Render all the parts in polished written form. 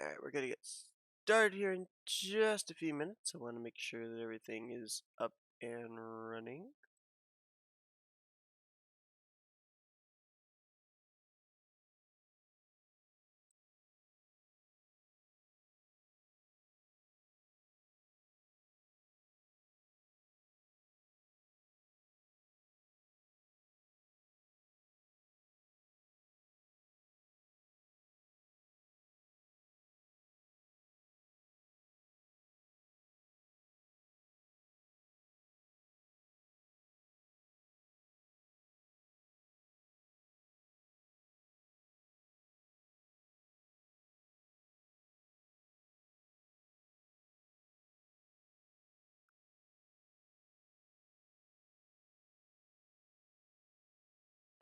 Alright, we're gonna get started here in just a few minutes. I want to make sure that everything is up and running.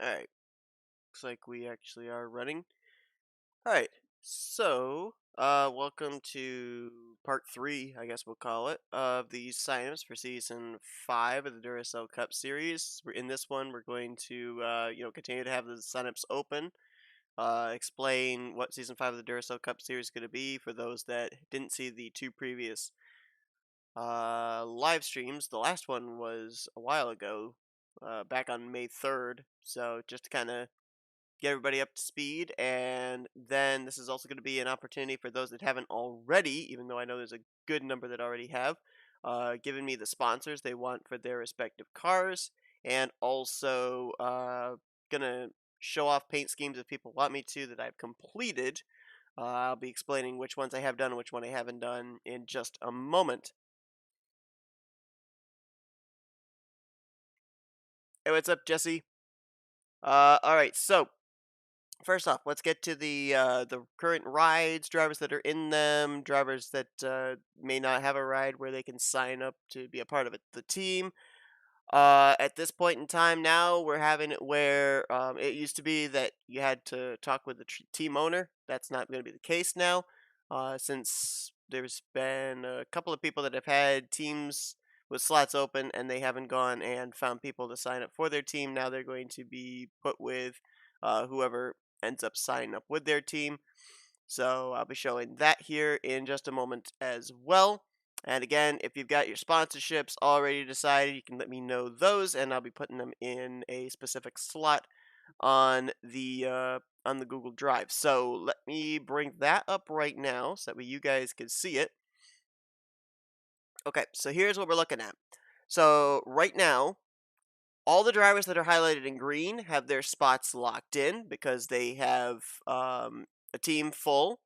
Alright, looks like we actually are running. Alright, so, welcome to part 3, I guess we'll call it, of the signups for Season 5 of the Duracell Cup Series. In this one, we're going to, continue to have the signups open, explain what Season 5 of the Duracell Cup Series is going to be for those that didn't see the 2 previous live streams. The last one was a while ago, back on May 3rd. So just to kind of get everybody up to speed. And then this is also going to be an opportunity for those that haven't already, even though I know there's a good number that already have, given me the sponsors they want for their respective cars. And also going to show off paint schemes if people want me to that I've completed. I'll be explaining which ones I have done and which one I haven't done in just a moment. Hey, what's up, Jesse? All right. So first off, let's get to the current rides, drivers that are in them, drivers that may not have a ride where they can sign up to be a part of the team. At this point in time, now we're having it where it used to be that you had to talk with the team owner. That's not going to be the case now, since there's been a couple of people that have had teams with slots open and they haven't gone and found people to sign up for their team. Now they're going to be put with whoever ends up signing up with their team. So I'll be showing that here in just a moment as well. And again, if you've got your sponsorships already decided, you can let me know those, and I'll be putting them in a specific slot on the Google Drive. So let me bring that up right now, so that way you guys can see it. Okay, so here's what we're looking at. So right now, all the drivers that are highlighted in green have their spots locked in because they have a team full.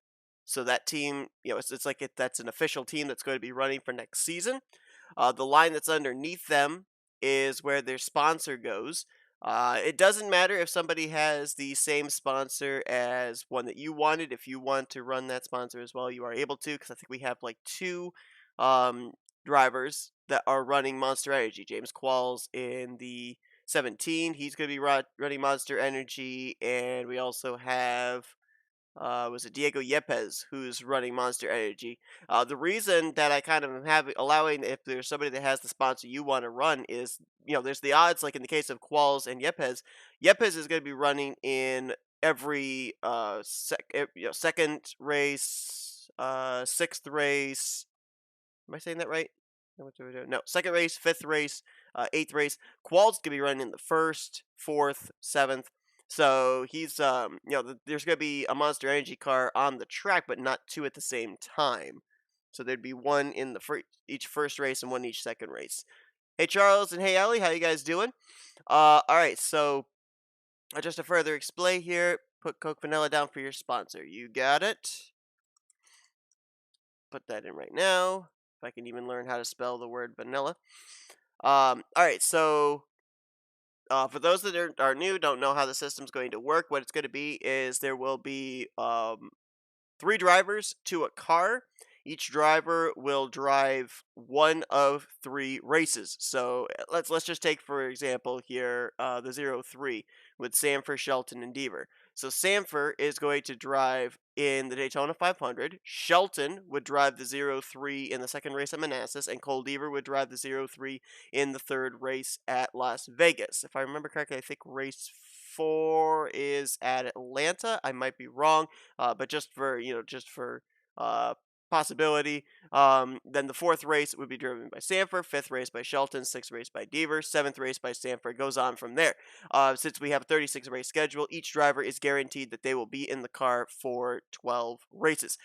So that team, it's like that's an official team that's going to be running for next season. The line that's underneath them is where their sponsor goes. It doesn't matter if somebody has the same sponsor as one that you wanted. If you want to run that sponsor as well, you are able to, because I think we have like two um, drivers that are running Monster Energy. James Qualls in the 17, he's going to be running Monster Energy, and we also have was it Diego Yepes who's running Monster Energy. The reason that I kind of have allowing if there's somebody that has the sponsor you want to run is, there's the odds, like in the case of Qualls and Yepes. Yepes is going to be running in every second race, sixth race. Am I saying that right? No, second race, fifth race, eighth race. Qual's gonna be running in the first, fourth, seventh. So he's there's gonna be a Monster Energy car on the track, but not two at the same time. So there'd be one in the each first race and one each second race. Hey Charles and hey Ellie, how you guys doing? All right, so just to further explain here, put Coke Vanilla down for your sponsor. You got it. Put that in right now. If I can even learn how to spell the word vanilla. All right, so for those that are new, don't know how the system's going to work, what it's going to be is there will be 3 drivers to a car. Each driver will drive one of 3 races. So let's just take for example here the 03 with Sanford, Shelton, and Deaver. So Sanford is going to drive in the Daytona 500. Shelton would drive the 03 in the second race at Manassas, and Cole Deaver would drive the 03 in the third race at Las Vegas. If I remember correctly, I think race 4 is at Atlanta. I might be wrong. But just for possibility. Then the fourth race would be driven by Sanford, fifth race by Shelton, sixth race by Devers, seventh race by Sanford. Goes on from there. Since we have a 36 race schedule, each driver is guaranteed that they will be in the car for 12 races.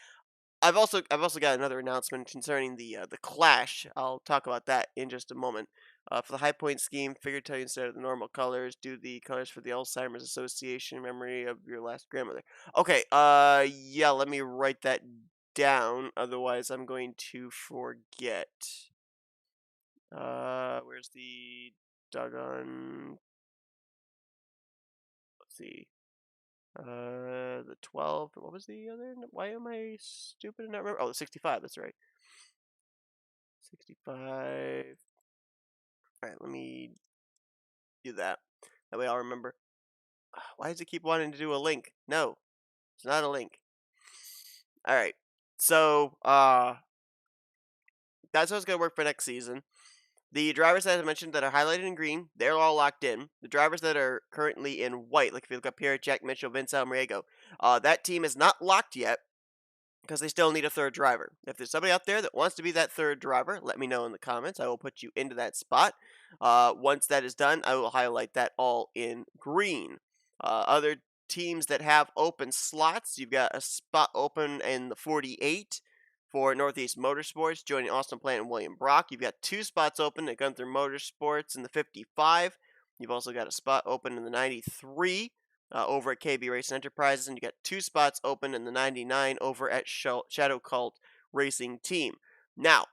I've also got another announcement concerning the Clash. I'll talk about that in just a moment. For the high point scheme, figure tell you instead of the normal colors, do the colors for the Alzheimer's Association in memory of your last grandmother. Okay, yeah, let me write that down. Otherwise, I'm going to forget. Where's the doggone? Let's see. The 12. What was the other? Why am I stupid and not remember? Oh, the 65. That's right. 65. All right, let me do that. That way I'll remember. Why does it keep wanting to do a link? No, it's not a link. All right. So, that's how it's going to work for next season. The drivers that I mentioned that are highlighted in green, they're all locked in. The drivers that are currently in white, like if you look up here, Jack Mitchell, Vince Almriego, that team is not locked yet, because they still need a third driver. If there's somebody out there that wants to be that third driver, let me know in the comments. I will put you into that spot. Once that is done, I will highlight that all in green. Other teams that have open slots, you've got a spot open in the 48 for Northeast Motorsports, joining Austin Plant and William Brock. You've got two spots open at Gunther Motorsports in the 55. You've also got a spot open in the 93 over at KB Racing Enterprises, and you got two spots open in the 99 over at Shadow Cult Racing Team. Now,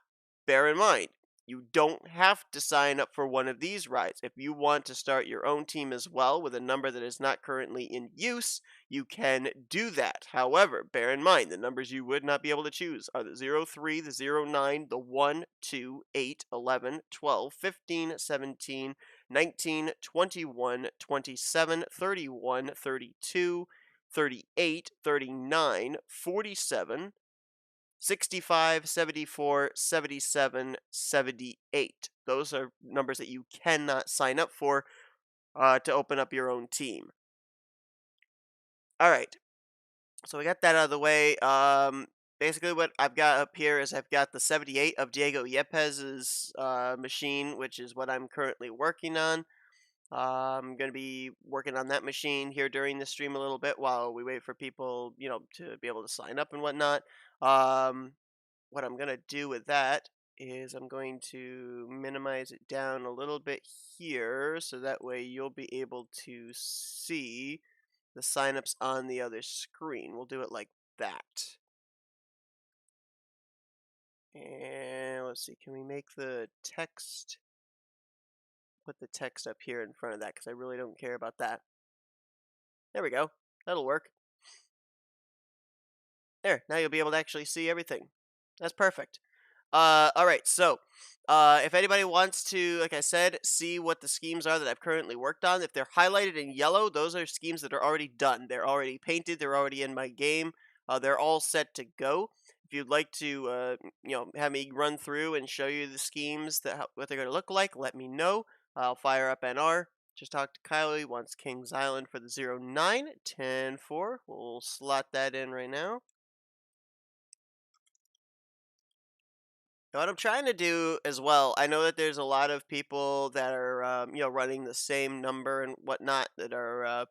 bear in mind, you don't have to sign up for one of these rides. If you want to start your own team as well with a number that is not currently in use, you can do that. However, bear in mind, the numbers you would not be able to choose are the 03, the 09, the 1, 2, 8, 11, 12, 15, 17, 19, 21, 27, 31, 32, 38, 39, 47, 65, 74, 77, 78. Those are numbers that you cannot sign up for to open up your own team. All right. So we got that out of the way. Basically, what I've got up here is I've got the 78 of Diego Yepez's machine, which is what I'm currently working on. I'm going to be working on that machine here during the stream a little bit while we wait for people, to be able to sign up and whatnot. What I'm going to do with that is I'm going to minimize it down a little bit here so that way you'll be able to see the signups on the other screen. We'll do it like that. And let's see, can we make the text, put the text up here in front of that because I really don't care about that. There we go. That'll work. There, now you'll be able to actually see everything. That's perfect. All right, so if anybody wants to, like I said, see what the schemes are that I've currently worked on, if they're highlighted in yellow, those are schemes that are already done. They're already painted. They're already in my game. They're all set to go. If you'd like to, have me run through and show you the schemes what they're going to look like, let me know. I'll fire up NR. Just talk to Kyle. He wants Kings Island for the 09, 10-4. We'll slot that in right now. What I'm trying to do as well, I know that there's a lot of people that are, running the same number and whatnot that are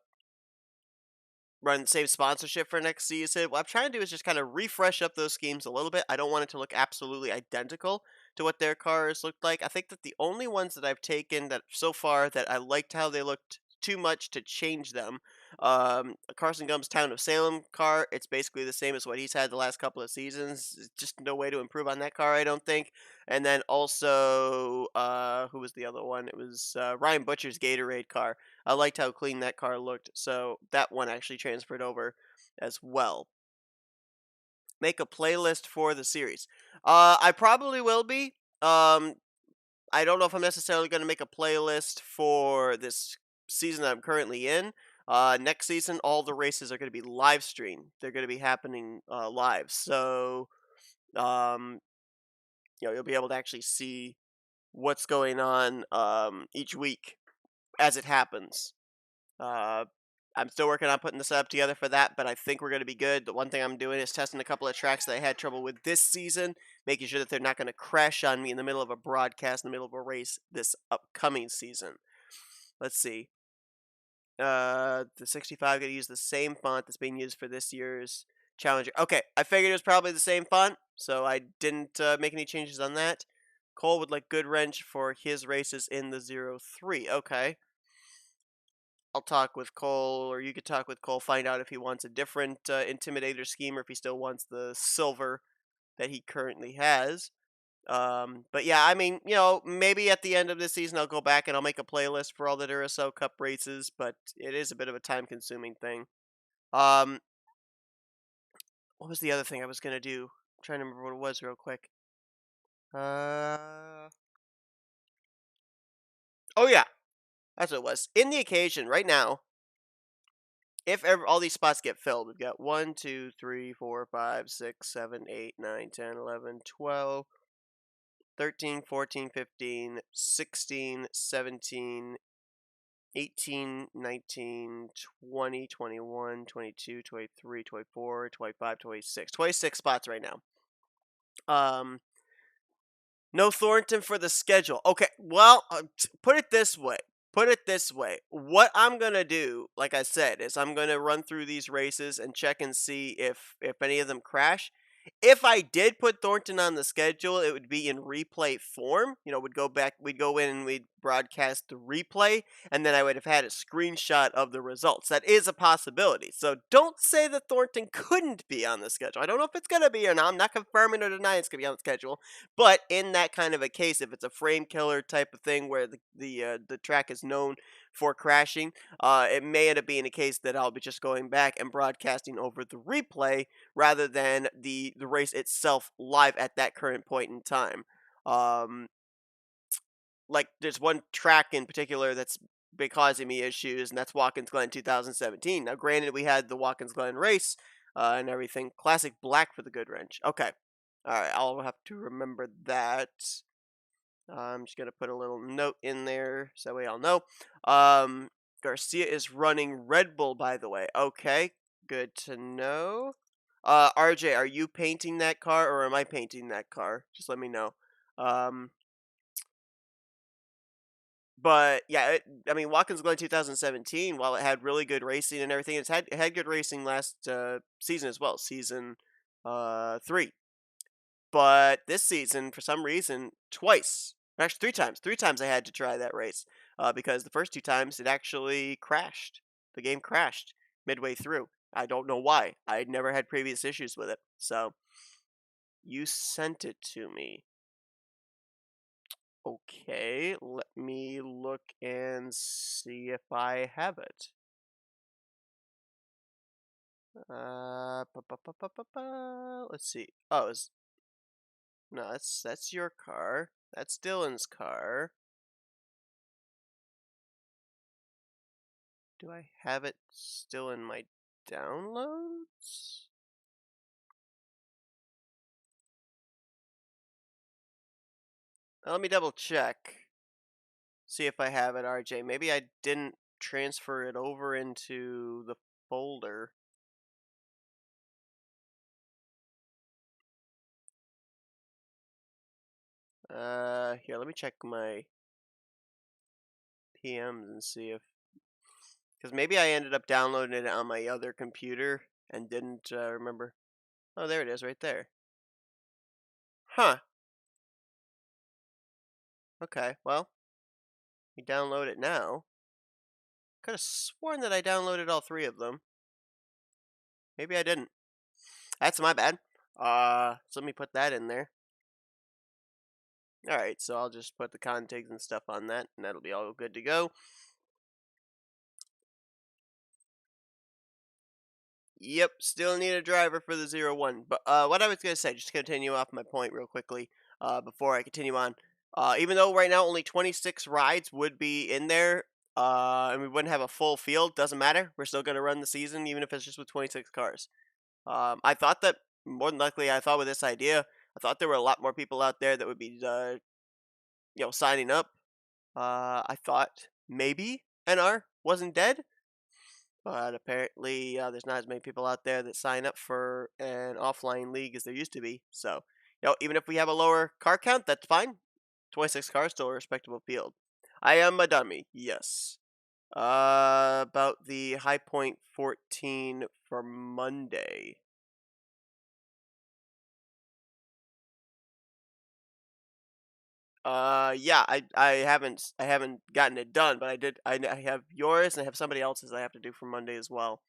running the same sponsorship for next season. What I'm trying to do is just kind of refresh up those schemes a little bit. I don't want it to look absolutely identical to what their cars looked like. I think that the only ones that I've taken that so far that I liked how they looked too much to change them. Carson Gumb's Town of Salem car, it's basically the same as what he's had the last couple of seasons. Just no way to improve on that car, I don't think. And then also, who was the other one? It was Ryan Butcher's Gatorade car. I liked how clean that car looked, so that one actually transferred over as well. Make a playlist for the series. I probably will be. I don't know if I'm necessarily going to make a playlist for this season that I'm currently in. Next season, all the races are going to be live streamed. They're going to be happening live, so you'll be able to actually see what's going on each week as it happens. I'm still working on putting the setup together for that, but I think we're going to be good. The one thing I'm doing is testing a couple of tracks that I had trouble with this season, making sure that they're not going to crash on me in the middle of a broadcast, in the middle of a race this upcoming season. Let's see. The 65 going to use the same font that's being used for this year's Challenger. Okay, I figured it was probably the same font, so I didn't make any changes on that. Cole would like good wrench for his races in the 03. Okay. I'll talk with Cole, or you could talk with Cole, find out if he wants a different Intimidator scheme or if he still wants the silver that he currently has. But yeah, I mean, maybe at the end of this season I'll go back and I'll make a playlist for all the Duracell Cup races, but it is a bit of a time-consuming thing. Um, what was the other thing I was gonna do? I'm trying to remember what it was real quick. Oh yeah, that's what it was. In the occasion, right now, if all these spots get filled, we've got 1, 2, 3, 4, 5, 6, 7, 8, 9, 10, 11, 12, 13, 14, 15, 16, 17, 18, 19, 20, 21, 22, 23, 24, 25, 26. 26 spots right now. No Thornton for the schedule. Okay, well, put it this way. Put it this way. What I'm gonna do, like I said, is I'm gonna run through these races and check and see if any of them crash. If I did put Thornton on the schedule, it would be in replay form. We'd go in and we'd broadcast the replay, and then I would have had a screenshot of the results. That is a possibility. So don't say that Thornton couldn't be on the schedule. I don't know if it's gonna be or not. I'm not confirming or denying it's gonna be on the schedule. But in that kind of a case, if it's a frame killer type of thing where the track is known for crashing, it may end up being a case that I'll be just going back and broadcasting over the replay rather than the race itself live at that current point in time. Um, like there's one track in particular that's been causing me issues, and that's Watkins Glen 2017. Now, granted, we had the Watkins Glen race and everything. Classic black for the good wrench. Okay. All right, I'll have to remember that. I'm just gonna put a little note in there so that way I'll know. Garcia is running Red Bull, by the way. Okay, good to know. RJ, are you painting that car or am I painting that car? Just let me know. Um, but yeah, I mean, Watkins Glen 2017, while it had really good racing and everything, it had good racing last season as well, season 3. But this season, for some reason, actually 3 times I had to try that race because the first 2 times it actually crashed. The game crashed midway through. I don't know why. I had never had previous issues with it. So you sent it to me. Okay, let me look and see if I have it. Let's see. Oh, no, that's your car. That's Dylan's car. Do I have it still in my downloads? Let me double check. See if I have it, RJ. Maybe I didn't transfer it over into the folder. Here, let me check my PMs and see if... Because maybe I ended up downloading it on my other computer and didn't remember. Oh, there it is right there. Huh. Okay, well, we download it now. Could have sworn that I downloaded all 3 of them. Maybe I didn't. That's my bad. So let me put that in there. Alright, so I'll just put the contigs and stuff on that, and that'll be all good to go. Yep, still need a driver for the 01. But what I was going to say, just to continue off my point real quickly, before I continue on. Even though right now only 26 rides would be in there, and we wouldn't have a full field, doesn't matter. We're still going to run the season, even if it's just with 26 cars. I thought that, more than likely, I thought with this idea, I thought there were a lot more people out there that would be, signing up. I thought maybe NR wasn't dead. But apparently, there's not as many people out there that sign up for an offline league as there used to be. So, even if we have a lower car count, that's fine. 26 cars, still a respectable field. I am a dummy, yes. About the High Point 14 for Monday. Yeah, I haven't gotten it done, but I have yours and I have somebody else's I have to do for Monday as well.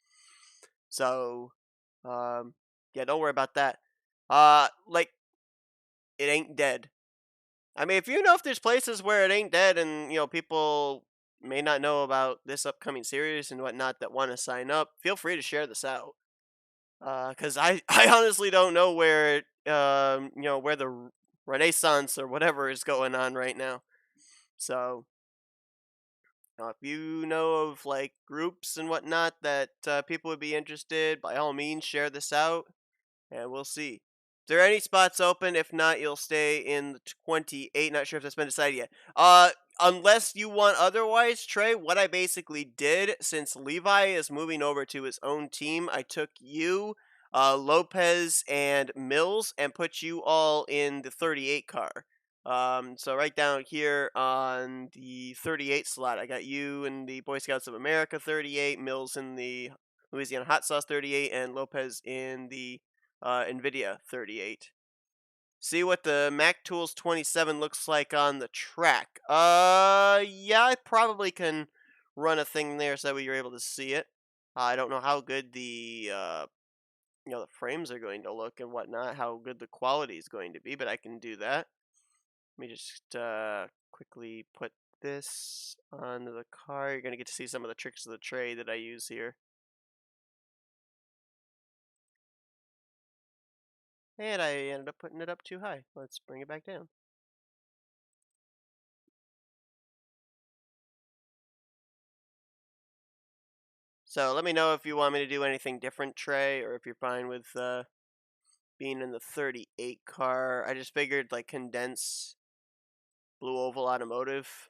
So, um, yeah, don't worry about that. Like it ain't dead. I mean, if there's places where it ain't dead, and people may not know about this upcoming series and whatnot that want to sign up, feel free to share this out. Cause I honestly don't know where where the Renaissance or whatever is going on right now. So, if you know of like groups and whatnot that people would be interested, by all means share this out, and we'll see. Is there any spots open? If not, you'll stay in the 28. Not sure if that's been decided yet. Unless you want otherwise, Trey, what I basically did, since Levi is moving over to his own team, I took you, Lopez, and Mills and put you all in the 38 car. So right down here on the 38 slot, I got you in the Boy Scouts of America 38, Mills in the Louisiana Hot Sauce 38, and Lopez in the NVIDIA 38. See what the Mac Tools 27 looks like on the track. Yeah, I probably can run a thing there so that you're able to see it. I don't know how good the frames are going to look and whatnot, how good the quality is going to be, but I can do that. Let me just quickly put this onto the car. You're going to get to see some of the tricks of the trade that I use here. And I ended up putting it up too high. Let's bring it back down. So let me know if you want me to do anything different, Trey, or if you're fine with being in the 38 car. I just figured like condense Blue Oval Automotive,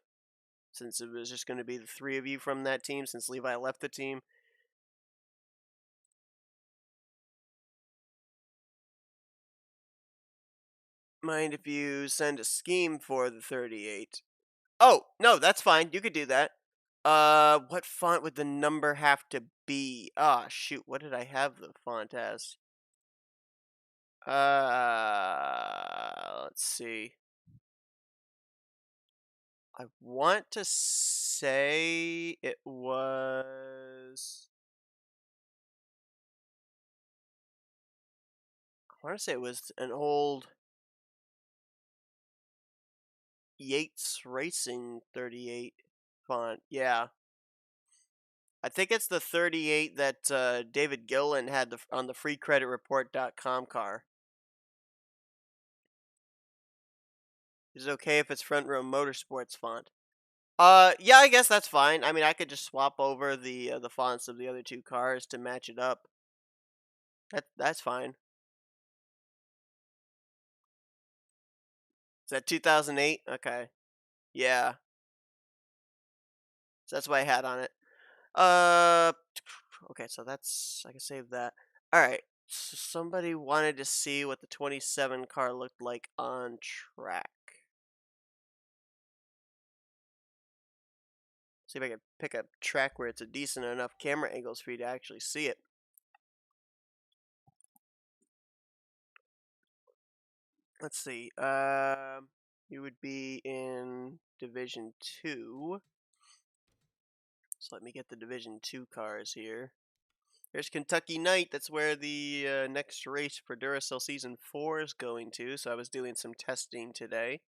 since it was just going to be the three of you from that team, since Levi left the team. Mind if you send a scheme for the 38? Oh, no, that's fine. You could do that. What font would the number have to be? Ah, shoot. What did I have the font as? Let's see. I want to say it was. I want to say it was an old Yates Racing 38 font. Yeah. I think it's the 38 that David Gillen had on the freecreditreport.com car. Is it okay if it's Front Row Motorsports font? Yeah, I guess that's fine. I mean, I could just swap over the fonts of the other two cars to match it up. That's fine. Is that 2008? Okay. Yeah. So that's what I had on it. Uh, okay, so that's I can save that. All right. So somebody wanted to see what the 27 car looked like on track. See if I can pick a track where it's a decent enough camera angles for you to actually see it. Let's see. You would be in Division 2. So let me get the Division 2 cars here. There's Kentucky Knight. That's where the next race for Duracell Season 4 is going to. So I was doing some testing today.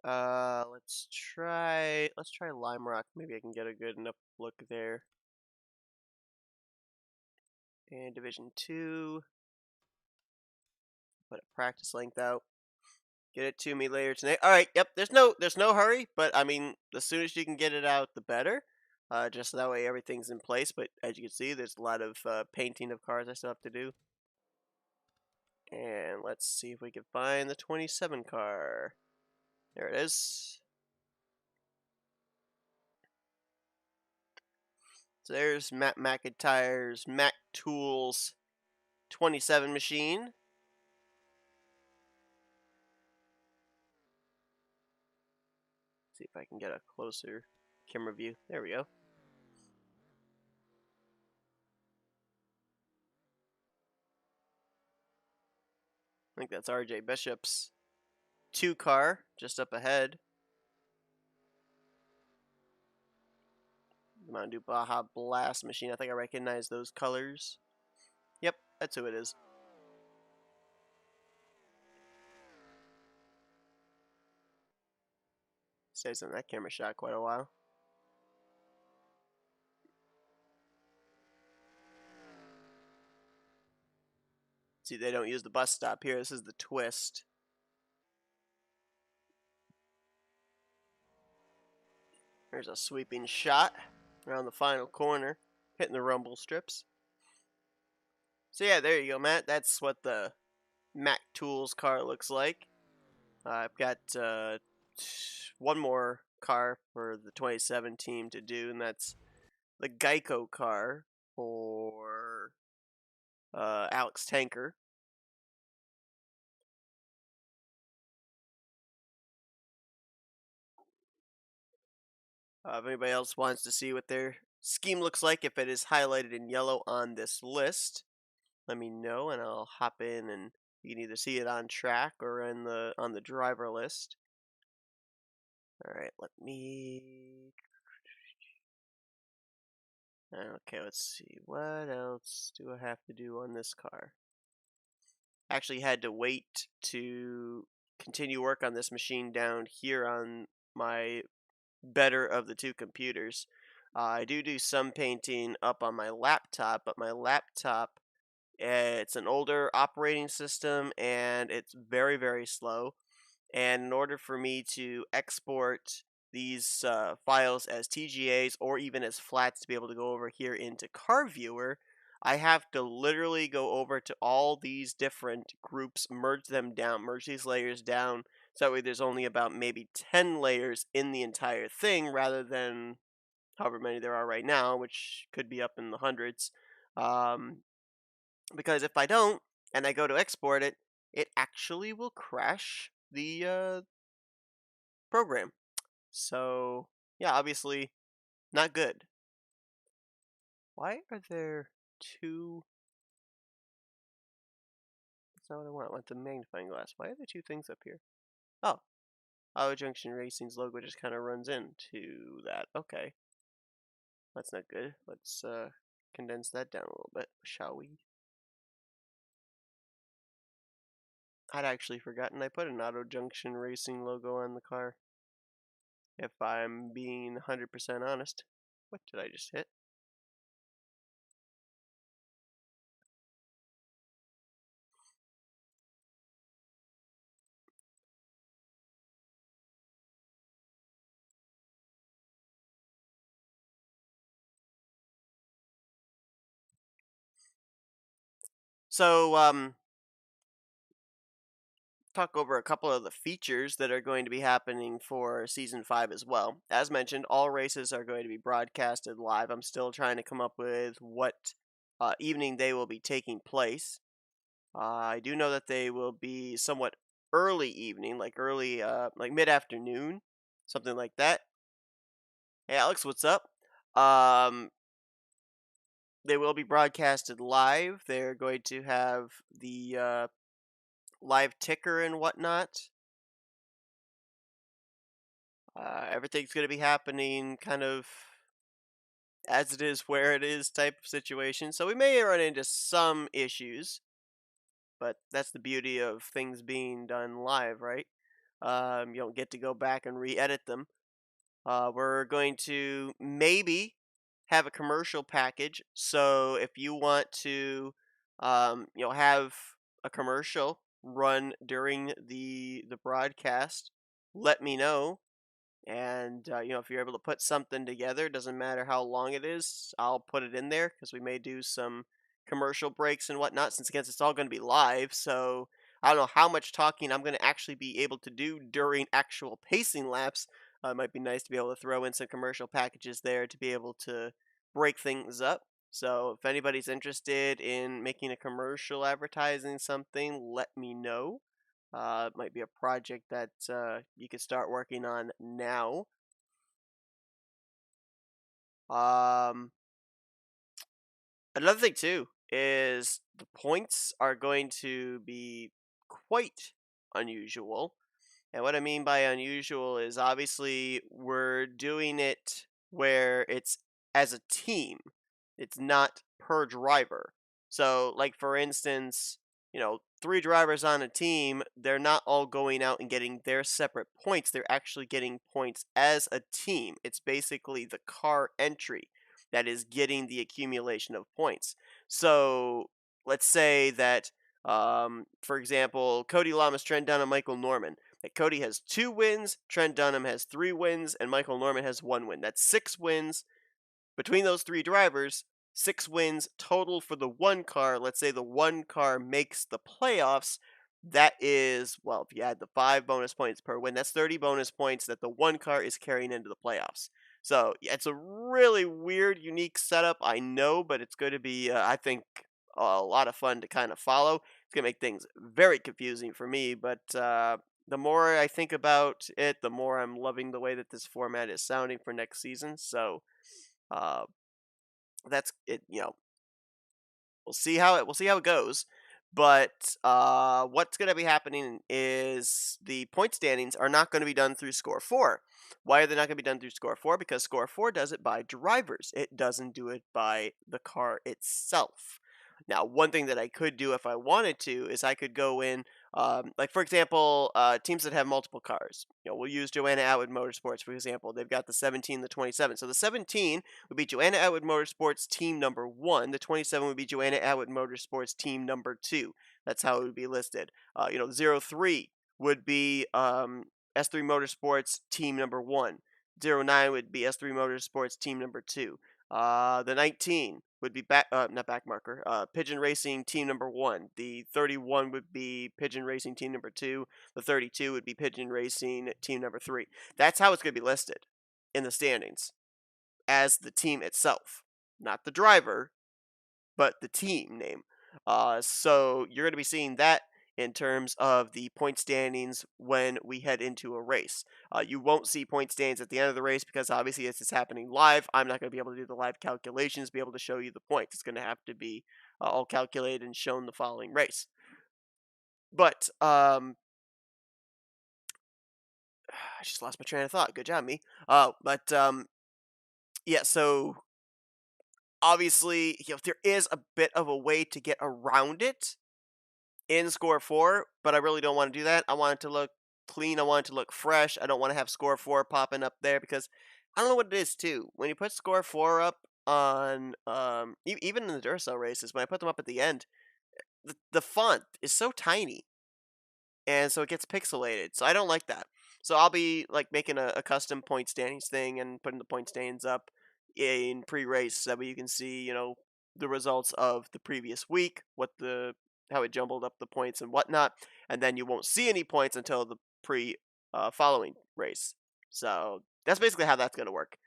Let's try Lime Rock. Maybe I can get a good enough look there. And Division 2. Put a practice length out. Get it to me later tonight. All right. Yep. There's no hurry, but I mean, the soonest you can get it out, the better. Just so that way everything's in place. But as you can see, there's a lot of painting of cars I still have to do. And let's see if we can find the 27 car. There it is. So there's Matt McIntyre's Mac Tools 27 machine. See if I can get a closer camera view. There we go. I think that's RJ Bishop's 2 car just up ahead. The Mountain Dew Baja Blast machine. I think I recognize those colors. Yep, that's who it is. Stays in that camera shot quite a while. See, they don't use the bus stop here. This is the twist. There's a sweeping shot around the final corner, hitting the rumble strips. So yeah, there you go, Matt. That's what the Mac Tools car looks like. I've got one more car for the 27 team to do, and that's the Geico car for Alex Tanker. If anybody else wants to see what their scheme looks like, if it is highlighted in yellow on this list, let me know, and I'll hop in, and you can either see it on track or on the driver list. All right, let me. Okay, let's see. What else do I have to do on this car? Actually, had to wait to continue work on this machine down here on my better of the two computers. I do some painting up on my laptop, but my laptop, it's an older operating system and it's very, very slow. And in order for me to export these files as TGAs or even as flats to be able to go over here into Car Viewer, I have to literally go over to all these different groups, merge them down, merge these layers down, so that way there's only about maybe 10 layers in the entire thing rather than however many there are right now, which could be up in the hundreds. Because if I don't, and I go to export it, it actually will crash the program. So, yeah, obviously not good. Why are there two? That's not what I want. I want the magnifying glass. Why are there two things up here? Oh, Auto Junction Racing's logo just kind of runs into that. Okay. That's not good. Let's condense that down a little bit, shall we? I'd actually forgotten I put an Auto Junction Racing logo on the car. If I'm being 100% honest. What did I just hit? So, talk over a couple of the features that are going to be happening for Season 5 as well. As mentioned, all races are going to be broadcasted live. I'm still trying to come up with what evening they will be taking place. I do know that they will be somewhat early evening, like early, like mid-afternoon, something like that. Hey, Alex, what's up? They will be broadcasted live. They're going to have the live ticker and whatnot. Everything's going to be happening kind of as it is, where it is type of situation. So we may run into some issues, but that's the beauty of things being done live, right? You don't get to go back and re-edit them. We're going to maybe have a commercial package. So if you want to, have a commercial run during the broadcast, let me know. And if you're able to put something together, doesn't matter how long it is, I'll put it in there because we may do some commercial breaks and whatnot. Since again, it's all going to be live, so I don't know how much talking I'm going to actually be able to do during actual pacing laps. It might be nice to be able to throw in some commercial packages there to be able to break things up. So if anybody's interested in making a commercial advertising something, let me know. It might be a project that you could start working on now. Um, Another thing too is the points are going to be quite unusual. And what I mean by unusual is obviously we're doing it where it's as a team. It's not per driver. So, like for instance, three drivers on a team, they're not all going out and getting their separate points. They're actually getting points as a team. It's basically the car entry that is getting the accumulation of points. So, let's say that, for example, Cody Lamas, Trent Dunham, Michael Norman. That Cody has 2 wins, Trent Dunham has 3 wins, and Michael Norman has 1 win. That's 6 wins between those 3 drivers. 6 wins total for the one car. Let's say the one car makes the playoffs. That is, well, if you add the 5 bonus points per win, that's 30 bonus points that the one car is carrying into the playoffs. So, yeah, it's a really weird, unique setup, I know, but it's going to be, I think, a lot of fun to kind of follow. It's going to make things very confusing for me, but the more I think about it, the more I'm loving the way that this format is sounding for next season. So uh, that's it. We'll see how it goes. But what's going to be happening is the point standings are not going to be done through Score 4. Why are they not going to be done through Score 4? Because Score 4 does it by drivers. It doesn't do it by the car itself. Now, one thing that I could do if I wanted to is I could go in, like for example, teams that have multiple cars. We'll use Joanna Atwood Motorsports for example. They've got the 17, the 27. So the 17 would be Joanna Atwood Motorsports team number 1. The 27 would be Joanna Atwood Motorsports team number 2. That's how it would be listed. 03 would be S3 Motorsports team number 1. 09 would be S3 Motorsports team number 2. The 19 would be not back marker. Pigeon Racing team number 1. The 31 would be Pigeon Racing team number 2. The 32 would be Pigeon Racing team number 3. That's how it's going to be listed in the standings as the team itself, not the driver, but the team name. So you're going to be seeing that in terms of the point standings when we head into a race. You won't see point standings at the end of the race because obviously this is happening live. I'm not going to be able to do the live calculations, be able to show you the points. It's going to have to be all calculated and shown the following race. But I just lost my train of thought. Good job, me. Yeah. So obviously, there is a bit of a way to get around it in Score 4, but I really don't want to do that. I want it to look clean. I want it to look fresh. I don't want to have Score 4 popping up there because I don't know what it is too. When you put Score 4 up on even in the Duracell races, when I put them up at the end, the font is so tiny, and so it gets pixelated. So I don't like that. So I'll be like making a custom point standings thing and putting the point standings up in pre-race so that way you can see, the results of the previous week, how it jumbled up the points and whatnot, and then you won't see any points until the following race. So that's basically how that's going to work.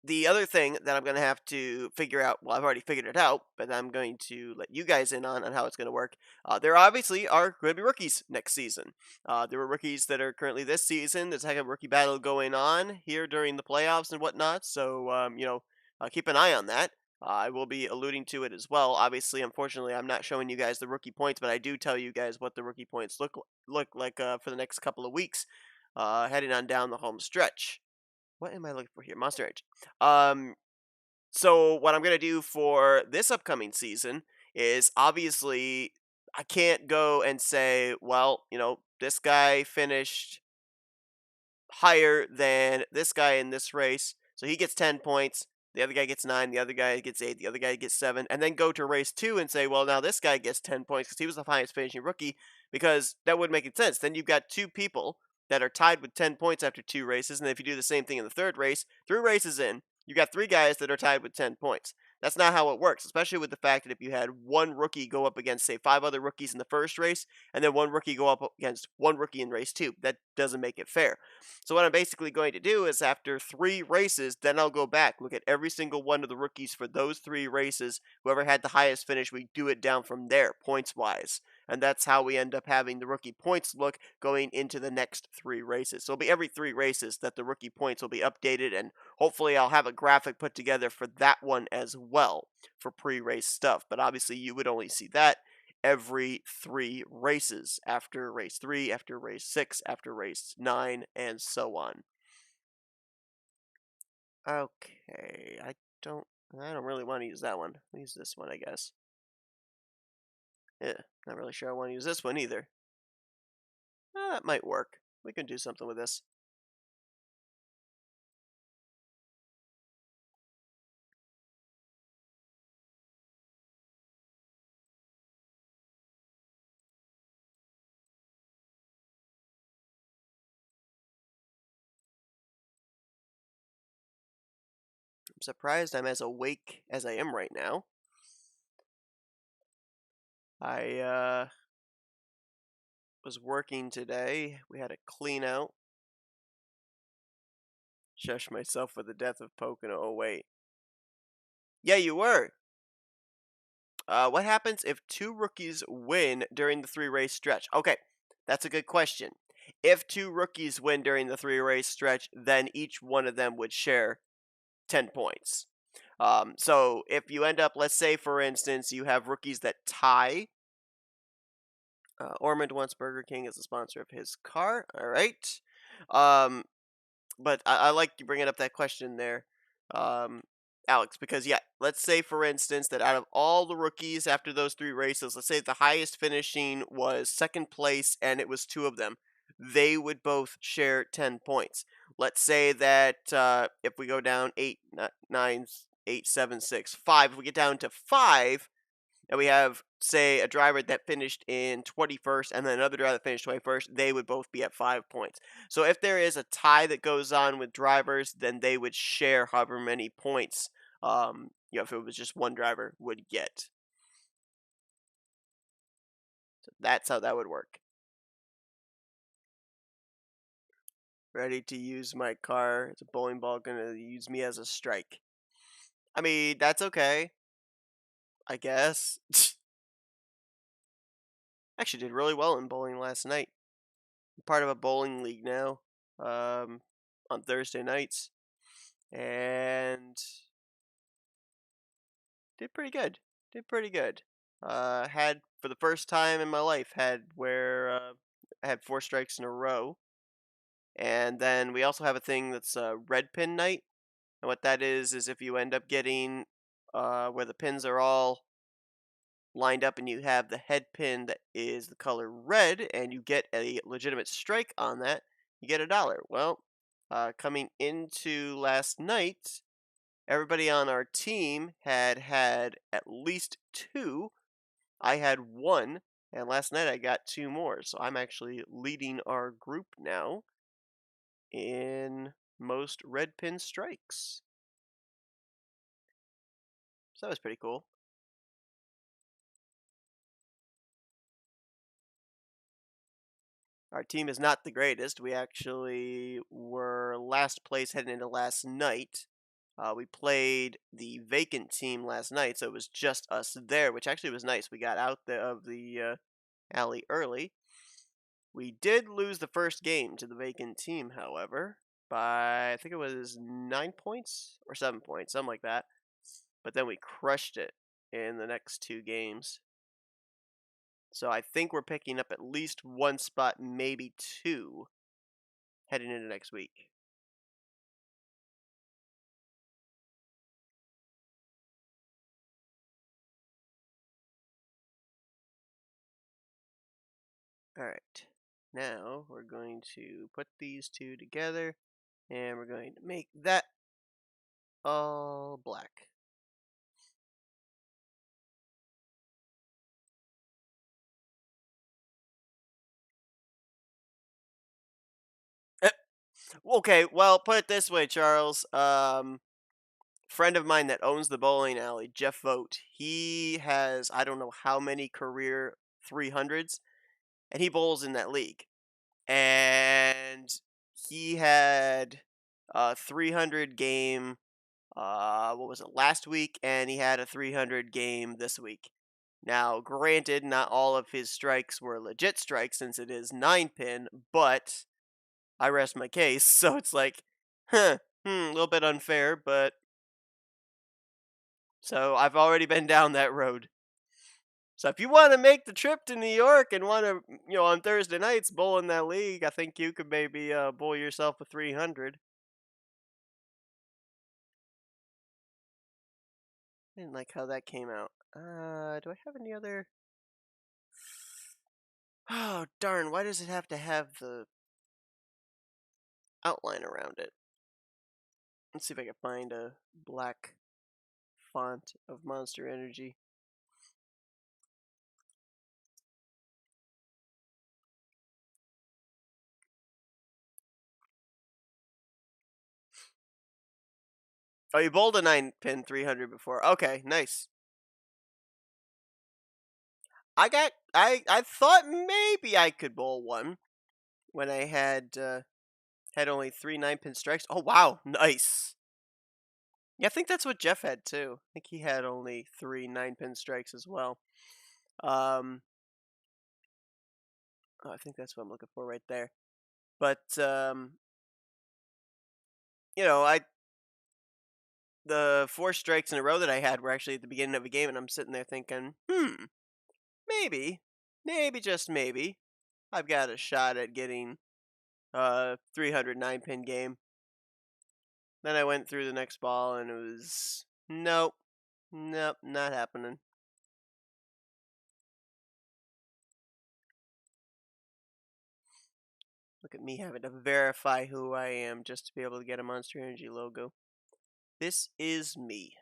The other thing that I'm going to have to figure out, well, I've already figured it out, but I'm going to let you guys in on how it's going to work. There obviously are going to be rookies next season. There were rookies that are currently this season. There's like a rookie battle going on here during the playoffs and whatnot. So, keep an eye on that. I will be alluding to it as well. Obviously, unfortunately, I'm not showing you guys the rookie points, but I do tell you guys what the rookie points look like for the next couple of weeks, heading on down the home stretch. What am I looking for here? Monster Edge. So what I'm gonna do for this upcoming season is obviously I can't go and say, well, this guy finished higher than this guy in this race, so he gets 10 points. The other guy gets 9, the other guy gets 8, the other guy gets 7, and then go to race 2 and say, well, now this guy gets 10 points because he was the highest finishing rookie, because that wouldn't make any sense. Then you've got 2 people that are tied with 10 points after 2 races, and if you do the same thing in the third race, 3 races in, you got 3 guys that are tied with 10 points. That's not how it works, especially with the fact that if you had one rookie go up against, say, five other rookies in the first race, and then one rookie go up against one rookie in race two, that doesn't make it fair. So what I'm basically going to do is after three races, then I'll go back, look at every single one of the rookies for those three races. Whoever had the highest finish, we do it down from there, points wise. And that's how we end up having the rookie points look going into the next three races. So it'll be every three races that the rookie points will be updated, and hopefully I'll have a graphic put together for that one as well for pre-race stuff. But obviously you would only see that every three races, after race 3, after race 6, after race 9, and so on. Okay, I don't really want to use that one. I'll use this one, I guess. Yeah, not really sure I want to use this one either. That might work. We can do something with this. I'm surprised I'm as awake as I am right now. I was working today. We had a clean out. Shush myself for the death of Pocono. Oh, wait. Yeah, you were. What happens if two rookies win during the three-race stretch? Okay, that's a good question. If two rookies win during the three-race stretch, then each one of them would share 10 points. So if you end up, let's say, for instance, you have rookies that tie. Ormond wants Burger King as a sponsor of his car. All right. Um, but I like you bringing up that question there, um, Alex, because yeah, let's say for instance that out of all the rookies after those three races, let's say the highest finishing was second place, and it was two of them, they would both share 10 points. Let's say that if we go down 8, 9, 8, 7, 6, 5, if we get down to 5, and we have, say, a driver that finished in 21st and then another driver that finished 21st, they would both be at 5 points. So if there is a tie that goes on with drivers, then they would share however many points, if it was just one driver would get. So that's how that would work. Ready to use my car. It's a bowling ball gonna use me as a strike. I mean, that's okay, I guess. Actually did really well in bowling last night. I'm part of a bowling league now, um, on Thursday nights, and did pretty good. Did pretty good. Had for the first time in my life I had four strikes in a row, and then we also have a thing that's red pin night, and what that is if you end up getting where the pins are all lined up and you have the head pin that is the color red and you get a legitimate strike on that, you get $1. Well, coming into last night, everybody on our team had at least two. I had one, and last night I got two more. So I'm actually leading our group now in most red pin strikes. So that was pretty cool. Our team is not the greatest. We actually were last place heading into last night. We played the vacant team last night, so it was just us there, which actually was nice. We got out of the alley early. We did lose the first game to the vacant team, however, by I think it was 9 points or 7 points, something like that. But then we crushed it in the next two games. So I think we're picking up at least one spot, maybe two, heading into next week. Alright, now we're going to put these two together, and we're going to make that all black. Okay, well, put it this way, Charles. friend of mine that owns the bowling alley, Jeff Vogt, he has I don't know how many career 300s, and he bowls in that league. And he had a 300 game, what was it, last week, and he had a 300 game this week. Now, granted, not all of his strikes were legit strikes since it is 9 pin, but I rest my case, so it's like, a little bit unfair, but so I've already been down that road. So if you want to make the trip to New York and want to, on Thursday nights bowl in that league, I think you could maybe bowl yourself a 300. I didn't like how that came out. Do I have any other? Oh darn! Why does it have to have the outline around it? Let's see if I can find a black font of Monster Energy. Oh, you bowled a 9 pin 300 before. Okay, nice. I thought maybe I could bowl one when I had only 3 9 pin strikes. Oh wow, nice. Yeah, I think that's what Jeff had too. I think he had only 3 9 pin strikes as well. Um, oh, I think that's what I'm looking for right there. But I the 4 strikes in a row that I had were actually at the beginning of a game, and I'm sitting there thinking, maybe, maybe just maybe, I've got a shot at getting a 309 pin game. Then I went through the next ball, and it was nope, nope, not happening. Look at me having to verify who I am just to be able to get a Monster Energy logo. This is me.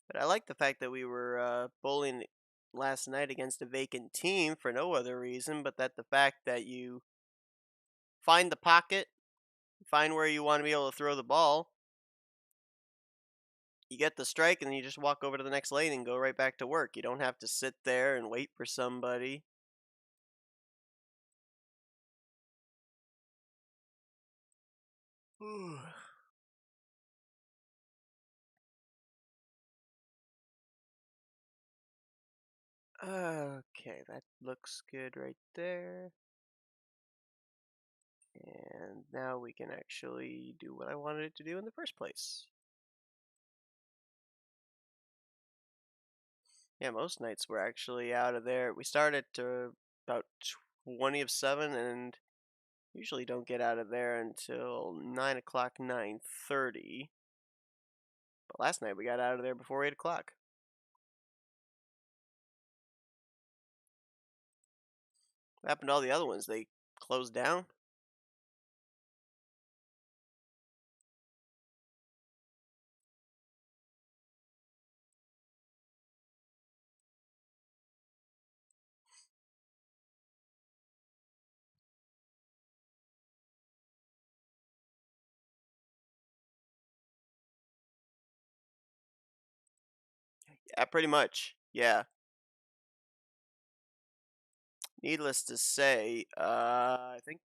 But I like the fact that we were bowling last night against a vacant team for no other reason but that the fact that you find the pocket, find where you want to be able to throw the ball, you get the strike, and then you just walk over to the next lane and go right back to work. You don't have to sit there and wait for somebody. Okay, that looks good right there. And now we can actually do what I wanted it to do in the first place. Yeah, most nights we're actually out of there. We start at about 20 of 7 and usually don't get out of there until 9 o'clock, 9:30. But last night we got out of there before 8 o'clock. What happened to all the other ones? They closed down? Yeah, pretty much. Yeah. Needless to say, I think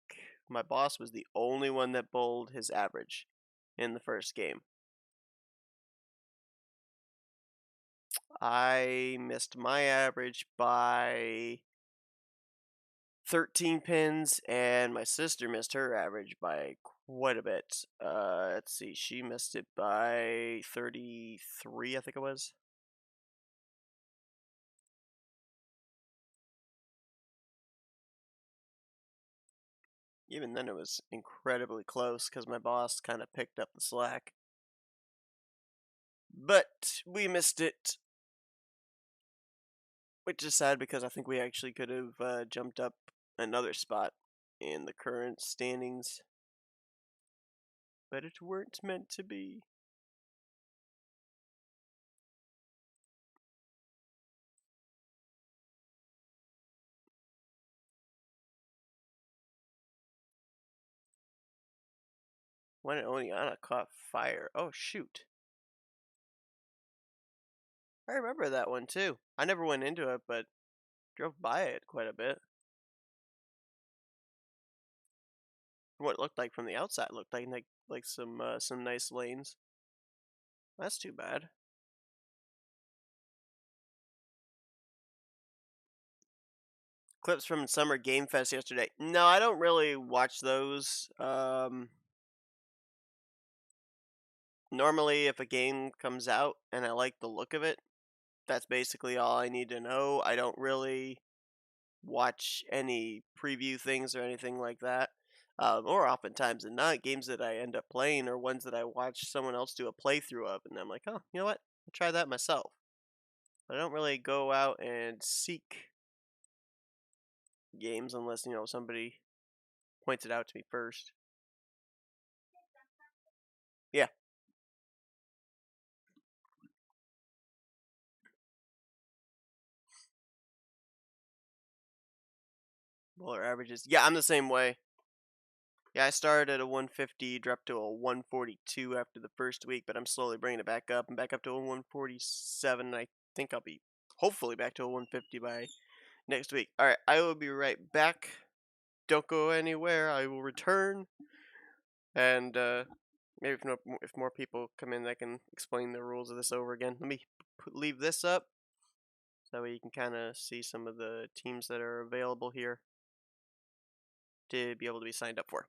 my boss was the only one that bowled his average in the first game. I missed my average by 13 pins, and my sister missed her average by quite a bit. Let's see, she missed it by 33, I think it was. Even then, it was incredibly close because my boss kind of picked up the slack. But we missed it, which is sad because I think we actually could have jumped up another spot in the current standings. But it weren't meant to be. When Oneana caught fire. Oh, shoot. I remember that one, too. I never went into it, but drove by it quite a bit. What it looked like from the outside looked like some nice lanes. That's too bad. Clips from Summer Game Fest yesterday. No, I don't really watch those. Normally, if a game comes out and I like the look of it, that's basically all I need to know. I don't really watch any preview things or anything like that. Or oftentimes than not, games that I end up playing are ones that I watch someone else do a playthrough of, and I'm like, oh, you know what? I'll try that myself. But I don't really go out and seek games unless, somebody points it out to me first. Yeah. Bowler averages. Yeah, I'm the same way. Yeah, I started at a 150, dropped to a 142 after the first week, but I'm slowly bringing it back up and back up to a 147. And I think I'll be hopefully back to a 150 by next week. All right, I will be right back. Don't go anywhere. I will return, and maybe if more people come in, I can explain the rules of this over again. Let me leave this up so that way you can kind of see some of the teams that are available here to be able to be signed up for.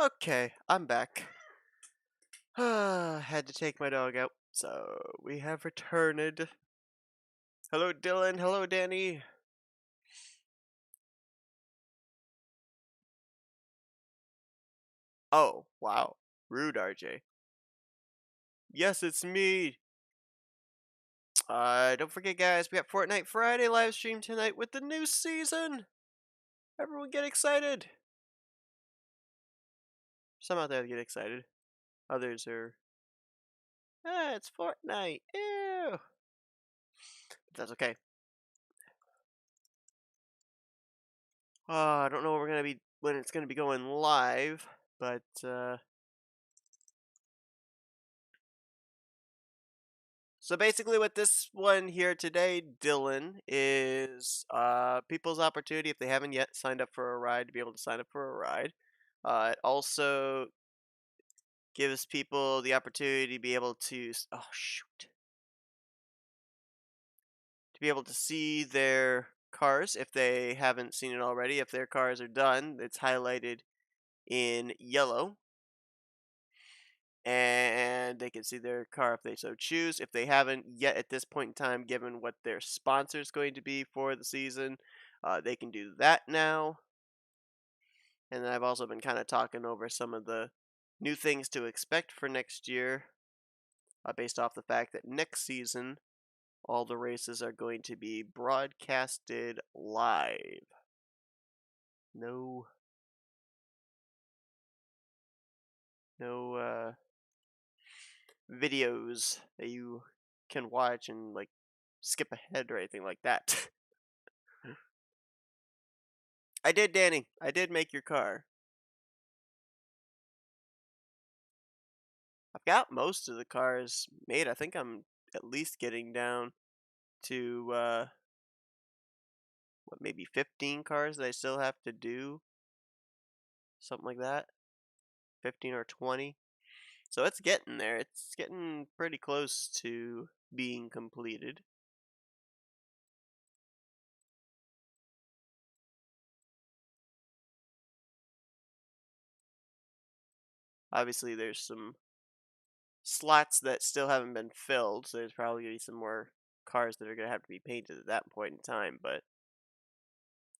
Okay, I'm back. Had to take my dog out, so we have returned. Hello, Dylan. Hello, Danny. Oh, wow. Rude, RJ. Yes, it's me. Don't forget, guys, we got Fortnite Friday live stream tonight with the new season. Everyone get excited. Some out there get excited. Others are, it's Fortnite. Ew. But that's okay. I don't know when it's gonna be going live, but so basically, with this one here today, Dylan, is people's opportunity if they haven't yet signed up for a ride to be able to sign up for a ride. It also gives people the opportunity to be able to oh shoot to be able to see their cars if they haven't seen it already. If their cars are done, it's highlighted in yellow, and they can see their car if they so choose. If they haven't yet at this point in time given what their sponsor is going to be for the season, they can do that now. And then I've also been kind of talking over some of the new things to expect for next year, based off the fact that next season all the races are going to be broadcasted live. No, no videos that you can watch and like skip ahead or anything like that. I did, Danny. I did make your car. I've got most of the cars made. I think I'm at least getting down to what, maybe 15 cars that I still have to do. Something like that. 15 or 20. So it's getting there. It's getting pretty close to being completed. Obviously, there's some slots that still haven't been filled, so there's probably going to be some more cars that are going to have to be painted at that point in time. But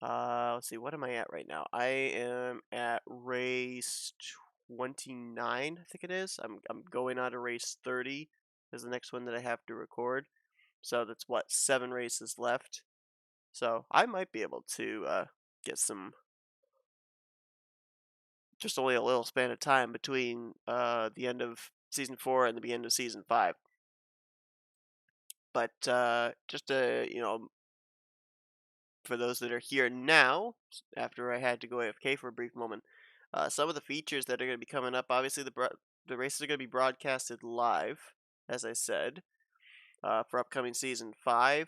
let's see, what am I at right now? I am at race 29, I think it is. I'm going on to race 30 is the next one that I have to record. So that's what, 7 races left. So I might be able to get some, just only a little span of time between the end of season 4 and the beginning of season 5. But just to, for those that are here now, after I had to go AFK for a brief moment, some of the features that are going to be coming up. Obviously, the races are going to be broadcasted live, as I said, for upcoming season 5.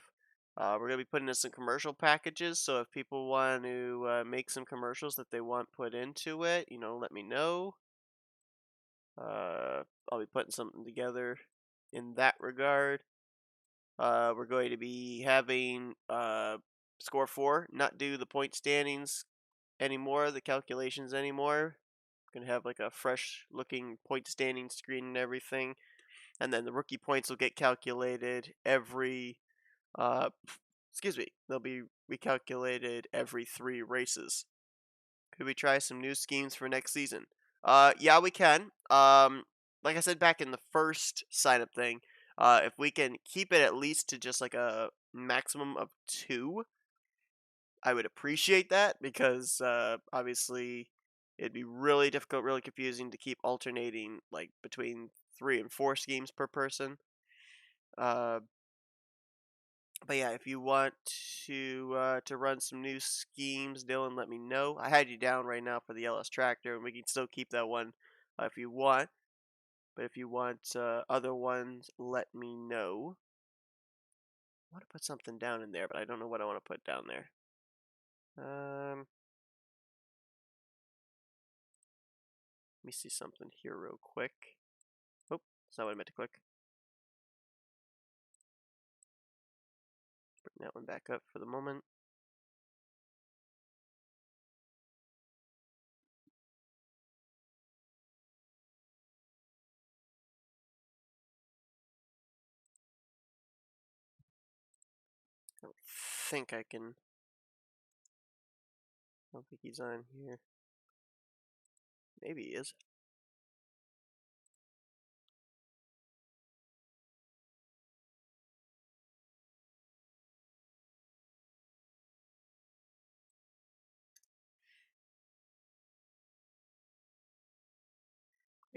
We're going to be putting in some commercial packages, so if people want to make some commercials that they want put into it, let me know. I'll be putting something together in that regard. We're going to be having score 4 not do the point standings anymore, the calculations anymore. We're going to have like a fresh looking point standing screen and everything. And then the rookie points will get calculated every, excuse me, they'll be recalculated every 3 races. Could we try some new schemes for next season? Yeah, we can. Like I said back in the first sign up thing, if we can keep it at least to just like a maximum of 2, I would appreciate that because obviously it'd be really difficult, really confusing to keep alternating like between 3 and 4 schemes per person. Uh, but yeah, if you want to run some new schemes, Dylan, let me know. I had you down right now for the LS Tractor, and we can still keep that one if you want. But if you want other ones, let me know. I want to put something down in there, but I don't know what I want to put down there. Let me see something here real quick. Oh, that's not what I meant to click. Bring that one back up for the moment. don't think I can. I don't think he's on here. Maybe he is.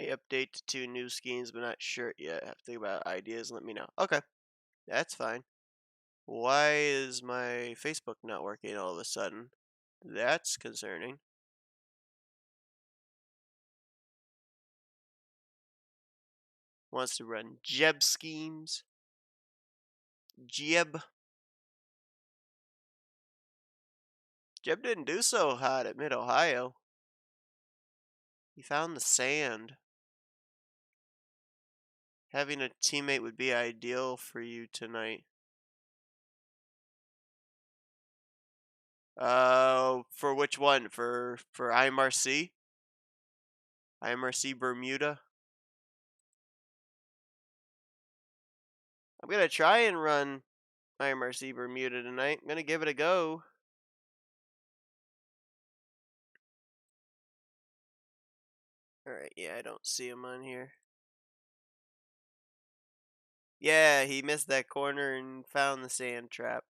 A update to 2 new schemes, but not sure yet. Have to think about ideas and let me know. Okay, that's fine. Why is my Facebook not working all of a sudden? That's concerning. Wants to run Jeb schemes. Jeb. Jeb didn't do so hot at Mid Ohio. He found the sand. Having a teammate would be ideal for you tonight. For which one? For IMRC? IMRC Bermuda? I'm gonna try and run IMRC Bermuda tonight. I'm gonna give it a go. Alright, yeah, I don't see him on here. Yeah, he missed that corner and found the sand trap.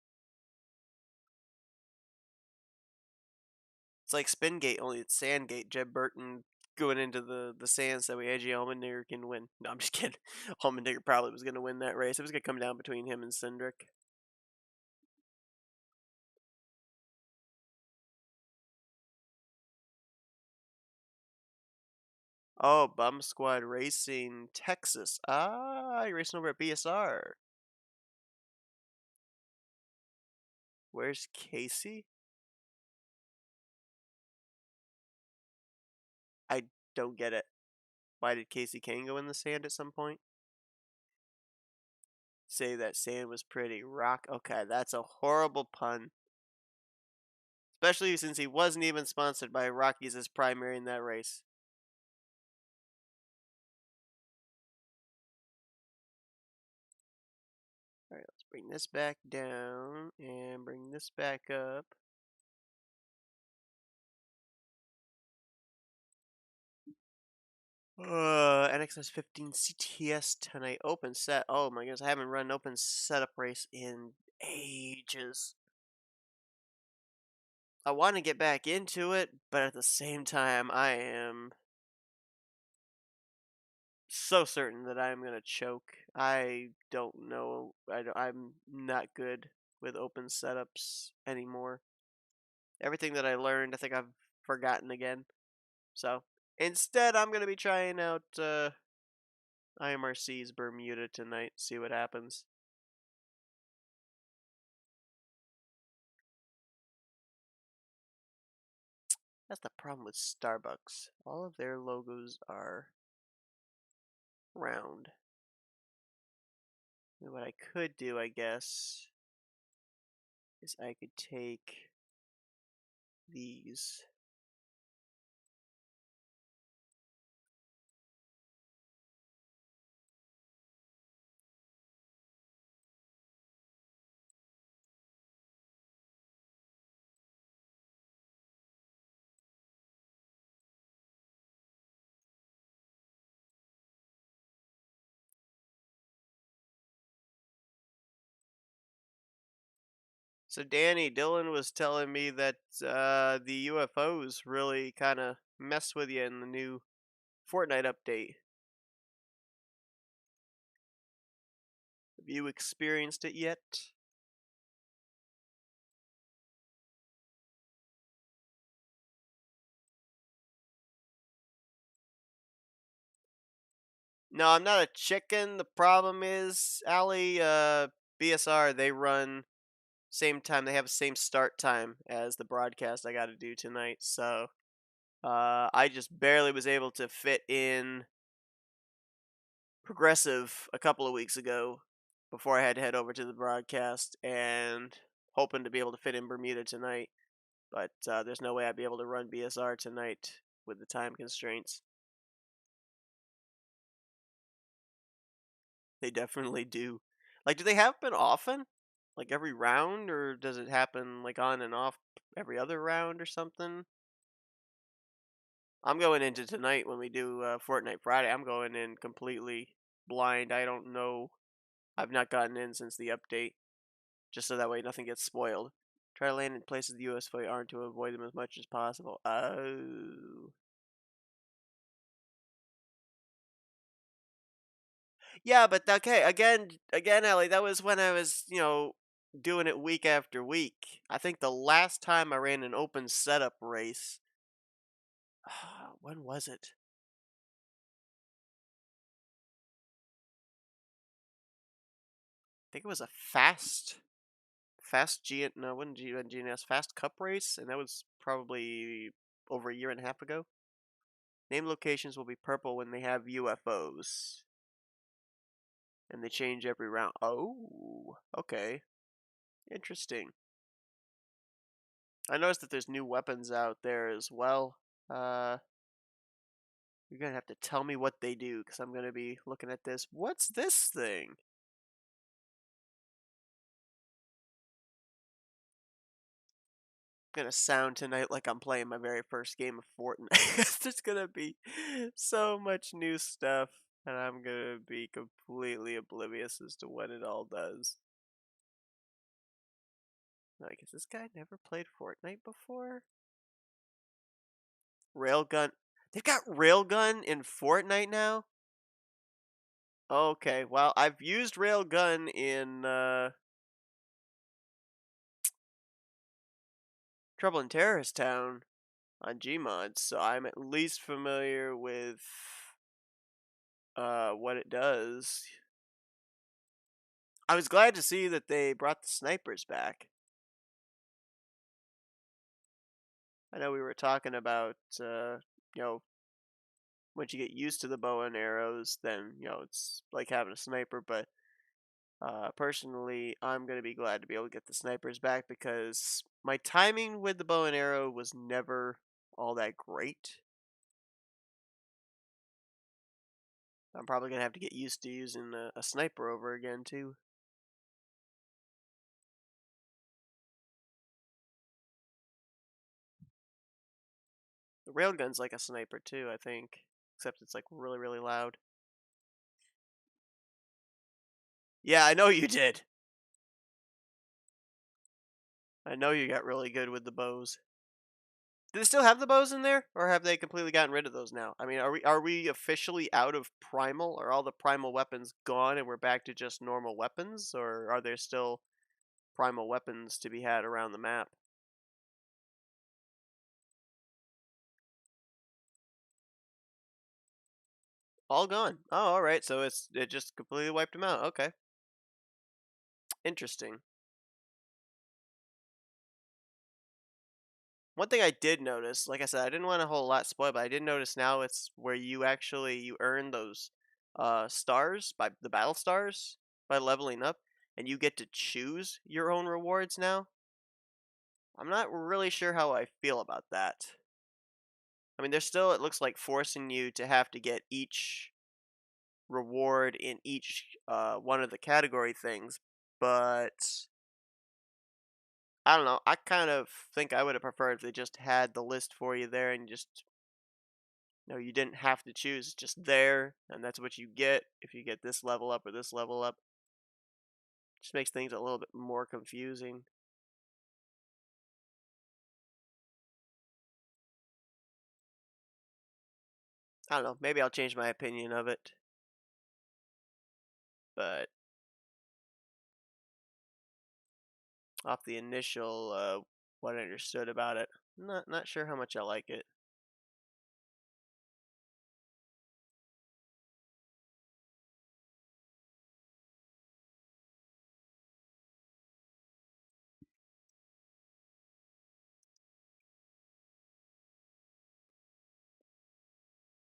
It's like Spingate, only it's Sandgate. Jeb Burton going into the sand so AJ Allmendinger can win. No, I'm just kidding. Allmendinger probably was going to win that race. It was going to come down between him and Cindric. Oh, Bum Squad Racing, Texas. Ah, you're racing over at BSR. Where's Casey? I don't get it. Why did Casey Kane go in the sand at some point? Say that sand was pretty. Rock. Okay, that's a horrible pun. Especially since he wasn't even sponsored by Rockies as primary in that race. Alright, let's bring this back down and bring this back up. NXS 15 CTS tonight. Open set. Oh my goodness, I haven't run an open setup race in ages. I want to get back into it, but at the same time, I am so certain that I'm gonna choke. I don't know. I'm not good with open setups anymore. Everything that I learned, I think I've forgotten again. So instead, I'm gonna be trying out IMRC's Bermuda tonight. See what happens. That's the problem with Starbucks. All of their logos are round. And what I could do, I guess, is I could take these. So Danny, Dylan was telling me that the UFOs really kind of mess with you in the new Fortnite update. Have you experienced it yet? No, I'm not a chicken. The problem is, Ali, BSR, they run same time. They have the same start time as the broadcast I got to do tonight. So I just barely was able to fit in Progressive a couple of weeks ago before I had to head over to the broadcast and hoping to be able to fit in Bermuda tonight. But there's no way I'd be able to run BSR tonight with the time constraints. They definitely do. Like, do they happen often? like every round, or does it happen like on and off every other round or something? I'm going into tonight when we do Fortnite Friday. I'm going in completely blind. I don't know. I've not gotten in since the update, just so that way nothing gets spoiled. Try to land in places the US flight aren't to avoid them as much as possible. Oh. Yeah, but okay, again, Ellie, that was when I was, doing it week after week. I think the last time I ran an open setup race, when was it? I think it was a fast G no, it wasn't GNS, fast cup race, and that was probably over a year and a half ago. Name locations will be purple when they have UFOs, and they change every round. Oh, okay, interesting. I noticed that there's new weapons out there as well. Uh, you're gonna have to tell me what they do, because I'm gonna be looking at this. What's this thing? Gonna sound tonight like I'm playing my very first game of Fortnite. There's gonna be so much new stuff, and I'm gonna be completely oblivious as to what it all does. Like, has this guy never played Fortnite before? Railgun. They've got Railgun in Fortnite now? Okay, well, I've used Railgun in Trouble in Terrorist Town on Gmods, so I'm at least familiar with what it does. I was glad to see that they brought the snipers back. I know we were talking about, you know, once you get used to the bow and arrows, then, it's like having a sniper, but personally, I'm going to be glad to be able to get the snipers back because my timing with the bow and arrow was never all that great. I'm probably going to have to get used to using a sniper over again, too. The railgun's like a sniper, too, I think. Except it's like really, really loud. Yeah, I know you did. I know you got really good with the bows. Do they still have the bows in there, or have they completely gotten rid of those now? I mean, are we officially out of primal? Are all the primal weapons gone, and we're back to just normal weapons, or are there still primal weapons to be had around the map? All gone. Oh, all right. So it just completely wiped them out. Okay, interesting. One thing I did notice, like I said, I didn't want a whole lot spoiled, but I did notice now it's where you earn those stars by the battle stars by leveling up, and you get to choose your own rewards now. I'm not really sure how I feel about that. I mean, they're still, it looks like, forcing you to have to get each reward in each one of the category things, but I don't know. I kind of think I would have preferred if they just had the list for you there and just, you didn't have to choose. It's just there, and that's what you get if you get this level up or this level up. Just makes things a little bit more confusing. I don't know. Maybe I'll change my opinion of it, but off the initial what I understood about it, not sure how much I like it.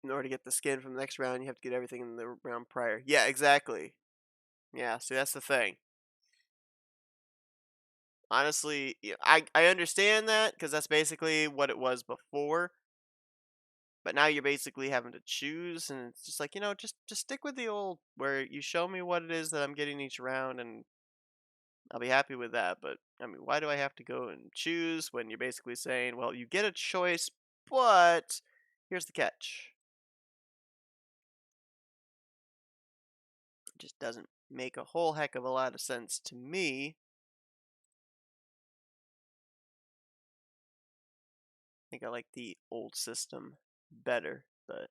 In order to get the skin from the next round, you have to get everything in the round prior. Yeah, exactly. Yeah, see, that's the thing. Honestly, yeah, I understand that because that's basically what it was before. But now you're basically having to choose, and it's just like, just stick with the old where you show me what it is that I'm getting each round, and I'll be happy with that. But I mean, why do I have to go and choose when you're basically saying, well, you get a choice, but here's the catch. It just doesn't make a whole heck of a lot of sense to me. I think I like the old system better, but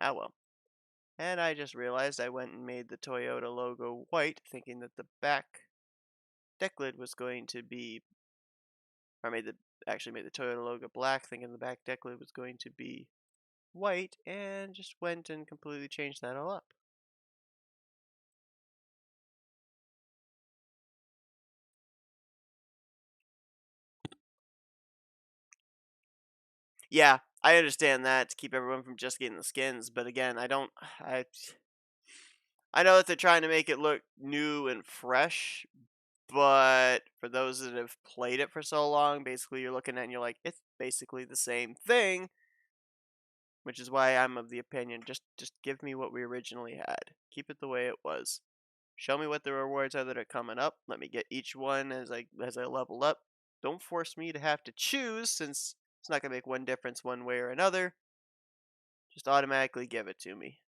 ah well. And I just realized I went and made the Toyota logo white, thinking that the back deck lid was going to be, or actually made the Toyota logo black, thinking the back deck lid was going to be white, and just went and completely changed that all up. Yeah, I understand that to keep everyone from just getting the skins, but again, I I know that they're trying to make it look new and fresh, but for those that have played it for so long, basically you're looking at it and you're like, it's basically the same thing, which is why I'm of the opinion just give me what we originally had. Keep it the way it was. Show me what the rewards are that are coming up. Let me get each one as I level up. Don't force me to have to choose since it's not gonna make one difference one way or another. Just automatically give it to me.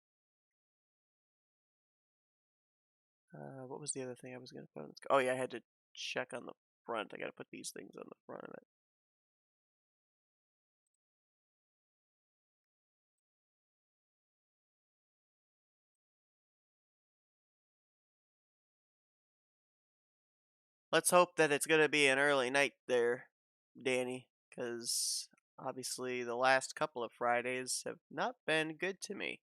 What was the other thing I was gonna put on this? Oh yeah, I had to check on the front. I gotta put these things on the front of it. Let's hope that it's gonna be an early night there, Danny, because obviously the last couple of Fridays have not been good to me.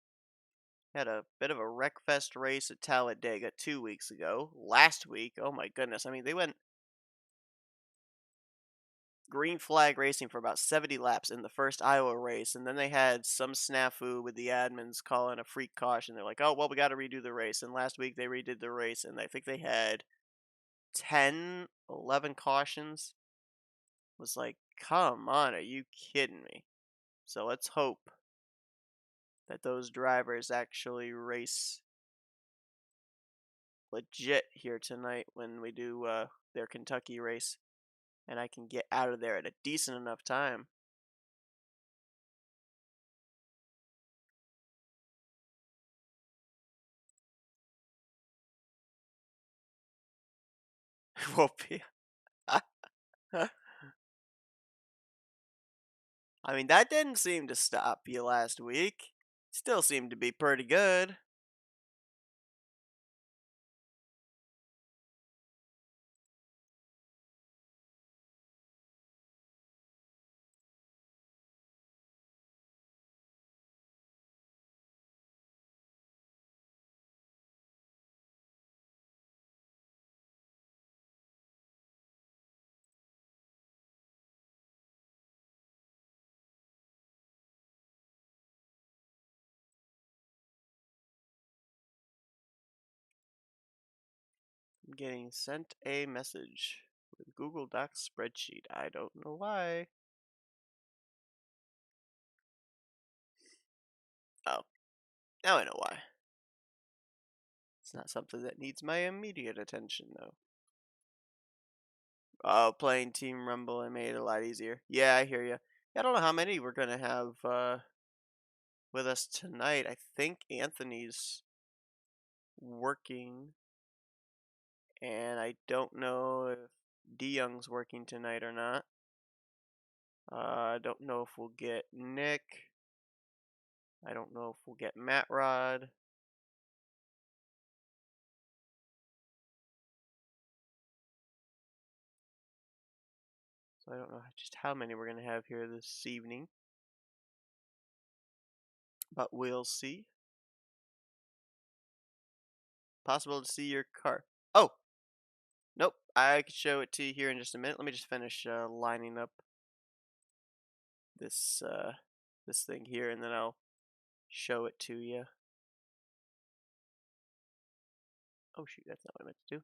Had a bit of a wreckfest race at Talladega 2 weeks ago. Last week, oh my goodness, I mean they went green flag racing for about 70 laps in the first Iowa race, and then they had some snafu with the admins calling a freak caution. They're like, oh, well, we got to redo the race. And last week they redid the race, and I think they had 10, 11 cautions. It was like, come on, are you kidding me? So let's hope that those drivers actually race legit here tonight when we do their Kentucky race, and I can get out of there at a decent enough time. Won't be. I mean, that didn't seem to stop you last week. Still seemed to be pretty good. I'm getting sent a message with Google Docs spreadsheet. I don't know why. Oh, now I know why. It's not something that needs my immediate attention, though. Oh, playing Team Rumble and made it a lot easier. Yeah, I hear you. I don't know how many we're gonna have with us tonight. I think Anthony's working, and I don't know if DeYoung's working tonight or not. I don't know if we'll get Nick. I don't know if we'll get Matt Rod. So I don't know just how many we're gonna have here this evening, but we'll see. Possible to see your car. Oh, nope. I can show it to you here in just a minute. Let me just finish lining up this this thing here, and then I'll show it to you. Oh shoot, that's not what I meant to do.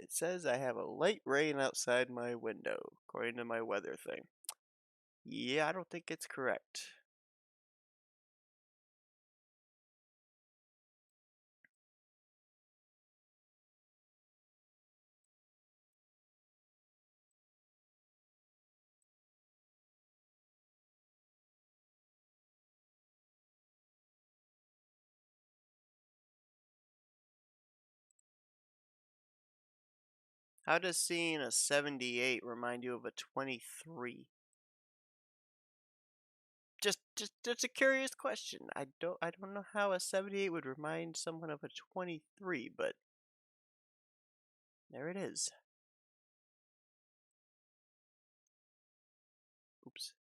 It says I have a light rain outside my window, according to my weather thing. Yeah, I don't think it's correct. How does seeing a 78 remind you of a 23? Just a curious question. I don't know how a 78 would remind someone of a 23, but there it is. Oops.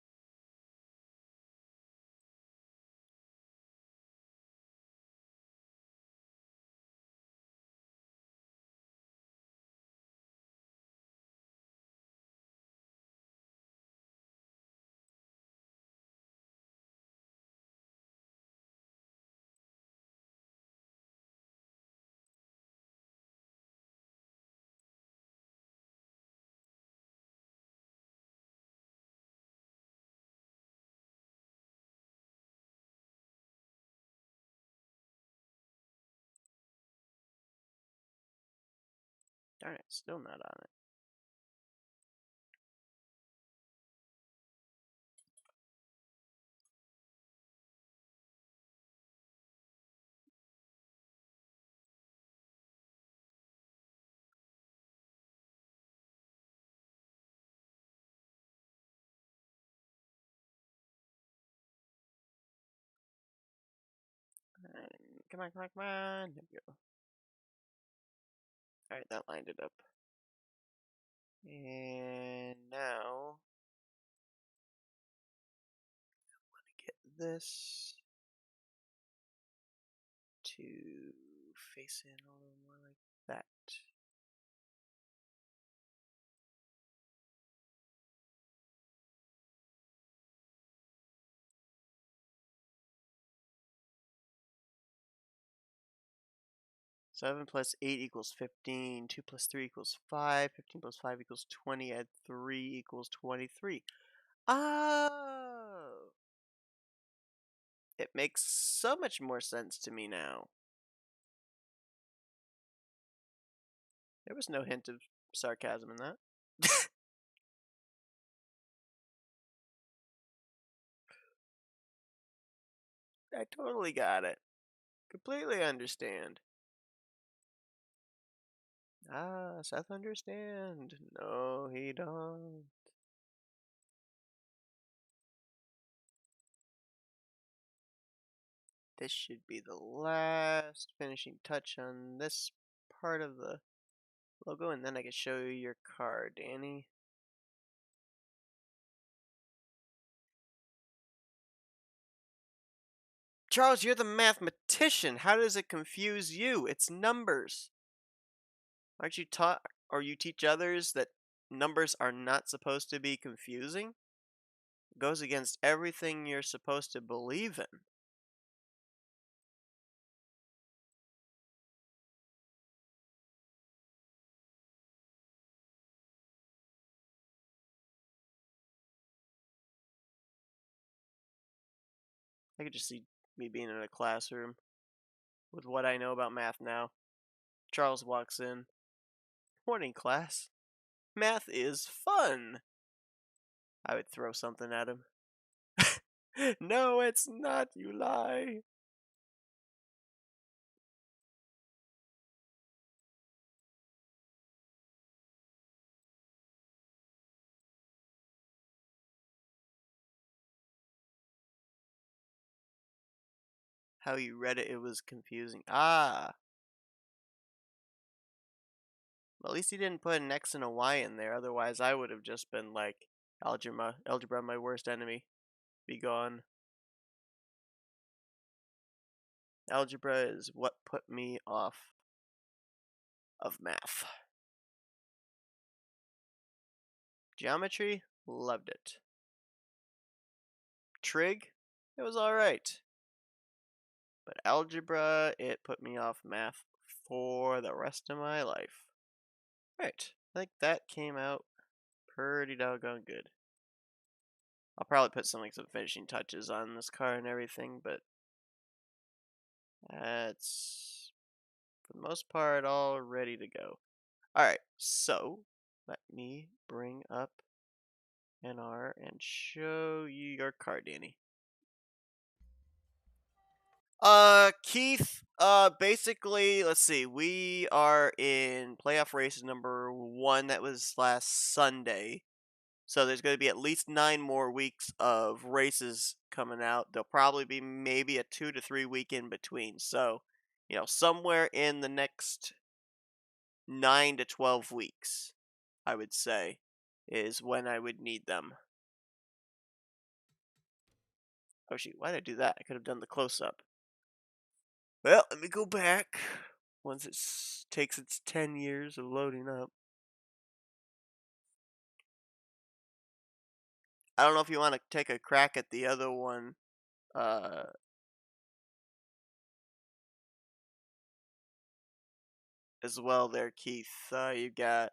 Darn it, still not on it. Come on, come on, come on. There we go. Alright, that lined it up. And now, I want to get this to face in a little more like that. Seven plus 8 equals 15. 2 plus 3 equals 5. 15 plus 5 equals 20. Add 3 equals 23. Oh! It makes so much more sense to me now. There was no hint of sarcasm in that. I totally got it. Completely understand. Ah, Seth understand. No, he don't. This should be the last finishing touch on this part of the logo, and then I can show you your card, Danny. Charles, you're the mathematician. How does it confuse you? It's numbers. Aren't you taught, or you teach others that numbers are not supposed to be confusing? It goes against everything you're supposed to believe in. I could just see me being in a classroom with what I know about math now. Charles walks in. Morning, class. Math is fun. I would throw something at him. No, it's not, you lie. How you read it, it was confusing. Ah, well, at least he didn't put an X and a Y in there. Otherwise, I would have just been like, algebra, my worst enemy. Be gone. Algebra is what put me off of math. Geometry, loved it. Trig, it was alright. But algebra, it put me off math for the rest of my life. Alright, I think that came out pretty doggone good. I'll probably put some finishing touches on this car and everything, but that's for the most part all ready to go. Alright, so let me bring up NR and show you your car, Danny. Keith, basically, let's see, we are in playoff race number 1. That was last Sunday. So there's going to be at least 9 more weeks of races coming out. There'll probably be maybe a 2 to 3 week in between. So, somewhere in the next 9 to 12 weeks, I would say, is when I would need them. Oh shoot, why did I do that? I could have done the close-up. Well, let me go back once it takes its 10 years of loading up. I don't know if you want to take a crack at the other one. As well there, Keith. You got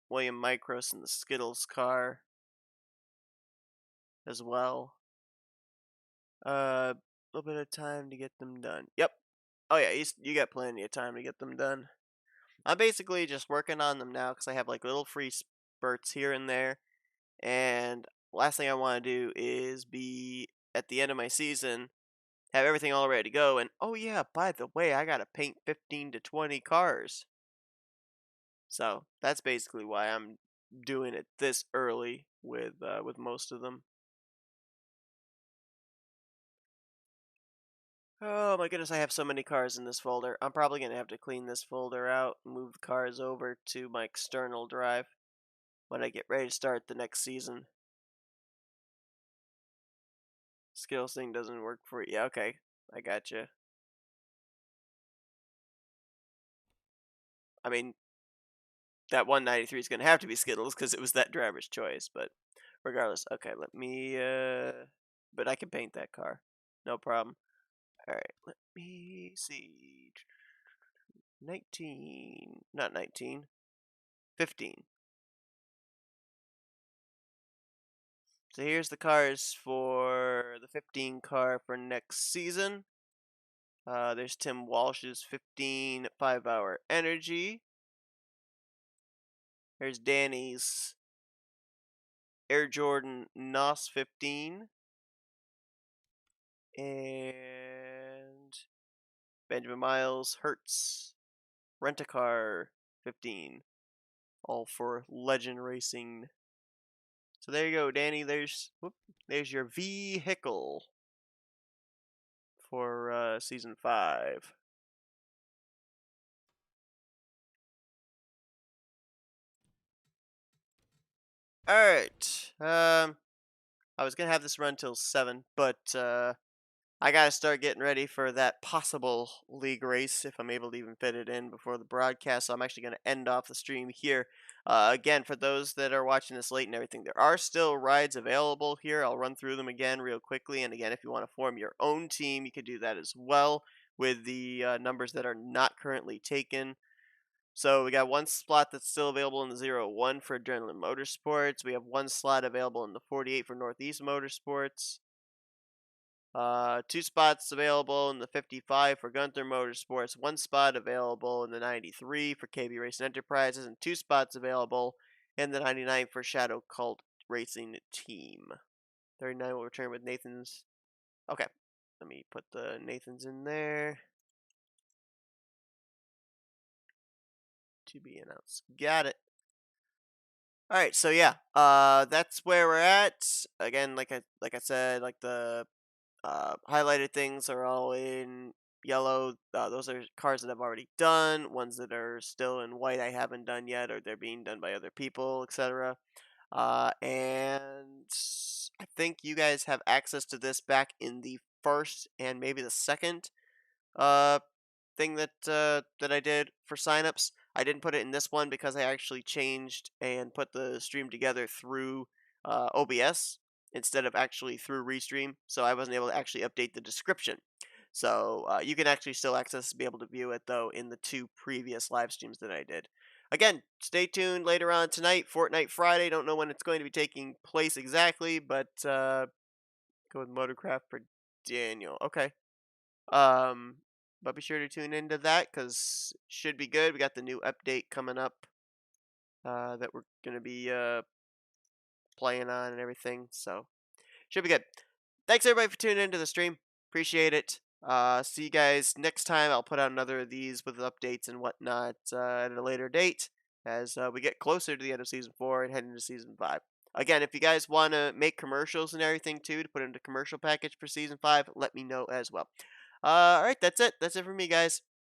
William Micros in the Skittles car as well. A little bit of time to get them done. Yep. Oh yeah, you got plenty of time to get them done. I'm basically just working on them now because I have little free spurts here and there. And last thing I want to do is be at the end of my season, have everything all ready to go. And oh yeah, by the way, I gotta paint 15 to 20 cars. So that's basically why I'm doing it this early with most of them. Oh my goodness, I have so many cars in this folder. I'm probably going to have to clean this folder out and move the cars over to my external drive when I get ready to start the next season. Skills thing doesn't work for you. Yeah, okay. I gotcha. I mean, that 193 is going to have to be Skittles because it was that driver's choice, but regardless. Okay, let me, but I can paint that car. No problem. Alright, let me see. 19, not 19, 15. So here's the cars for the 15 car for next season. There's Tim Walsh's 15 5-hour energy. There's Danny's Air Jordan NOS 15. And Benjamin Miles Hertz Rent-A-Car 15. All for Legend Racing. So there you go, Danny. There's your vehicle for season 5. All right. I was gonna have this run till 7, but I gotta start getting ready for that possible league race if I'm able to even fit it in before the broadcast. So I'm actually gonna end off the stream here. Again, for those that are watching this late and everything, there are still rides available here. I'll run through them again real quickly. And again, if you want to form your own team, you could do that as well with the numbers that are not currently taken. So we got one slot that's still available in the 01 for Adrenaline Motorsports. We have one slot available in the 48 for Northeast Motorsports. 2 spots available in the 55 for Gunther Motorsports. 1 spot available in the 93 for KB Racing Enterprises, and 2 spots available in the 99 for Shadow Cult Racing Team. 39 will return with Nathan's. Okay, let me put the Nathan's in there. To be announced. Got it. All right, so yeah, that's where we're at. Again, like I said, the highlighted things are all in yellow. Those are cars that I've already done. Ones that are still in white I haven't done yet, or they're being done by other people, etc. And I think you guys have access to this back in the first and maybe the second uh, thing that I did for signups. I didn't put it in this one because I actually changed and put the stream together through OBS instead of actually through Restream, so I wasn't able to actually update the description. So you can actually still access be able to view it though in the 2 previous live streams that I did. again, stay tuned later on tonight, Fortnite Friday. Don't know when it's going to be taking place exactly, but go with Motorcraft for Daniel. Okay. Um, but be sure to tune into that because should be good. We got the new update coming up that we're gonna be playing on and everything. So should be good. Thanks everybody for tuning into the stream. Appreciate it. See you guys next time. I'll put out another of these with updates and whatnot at a later date as we get closer to the end of season 4 and head into season 5. Again, if you guys want to make commercials and everything too to put into commercial package for season 5, let me know as well. All right, that's it. That's it for me, guys.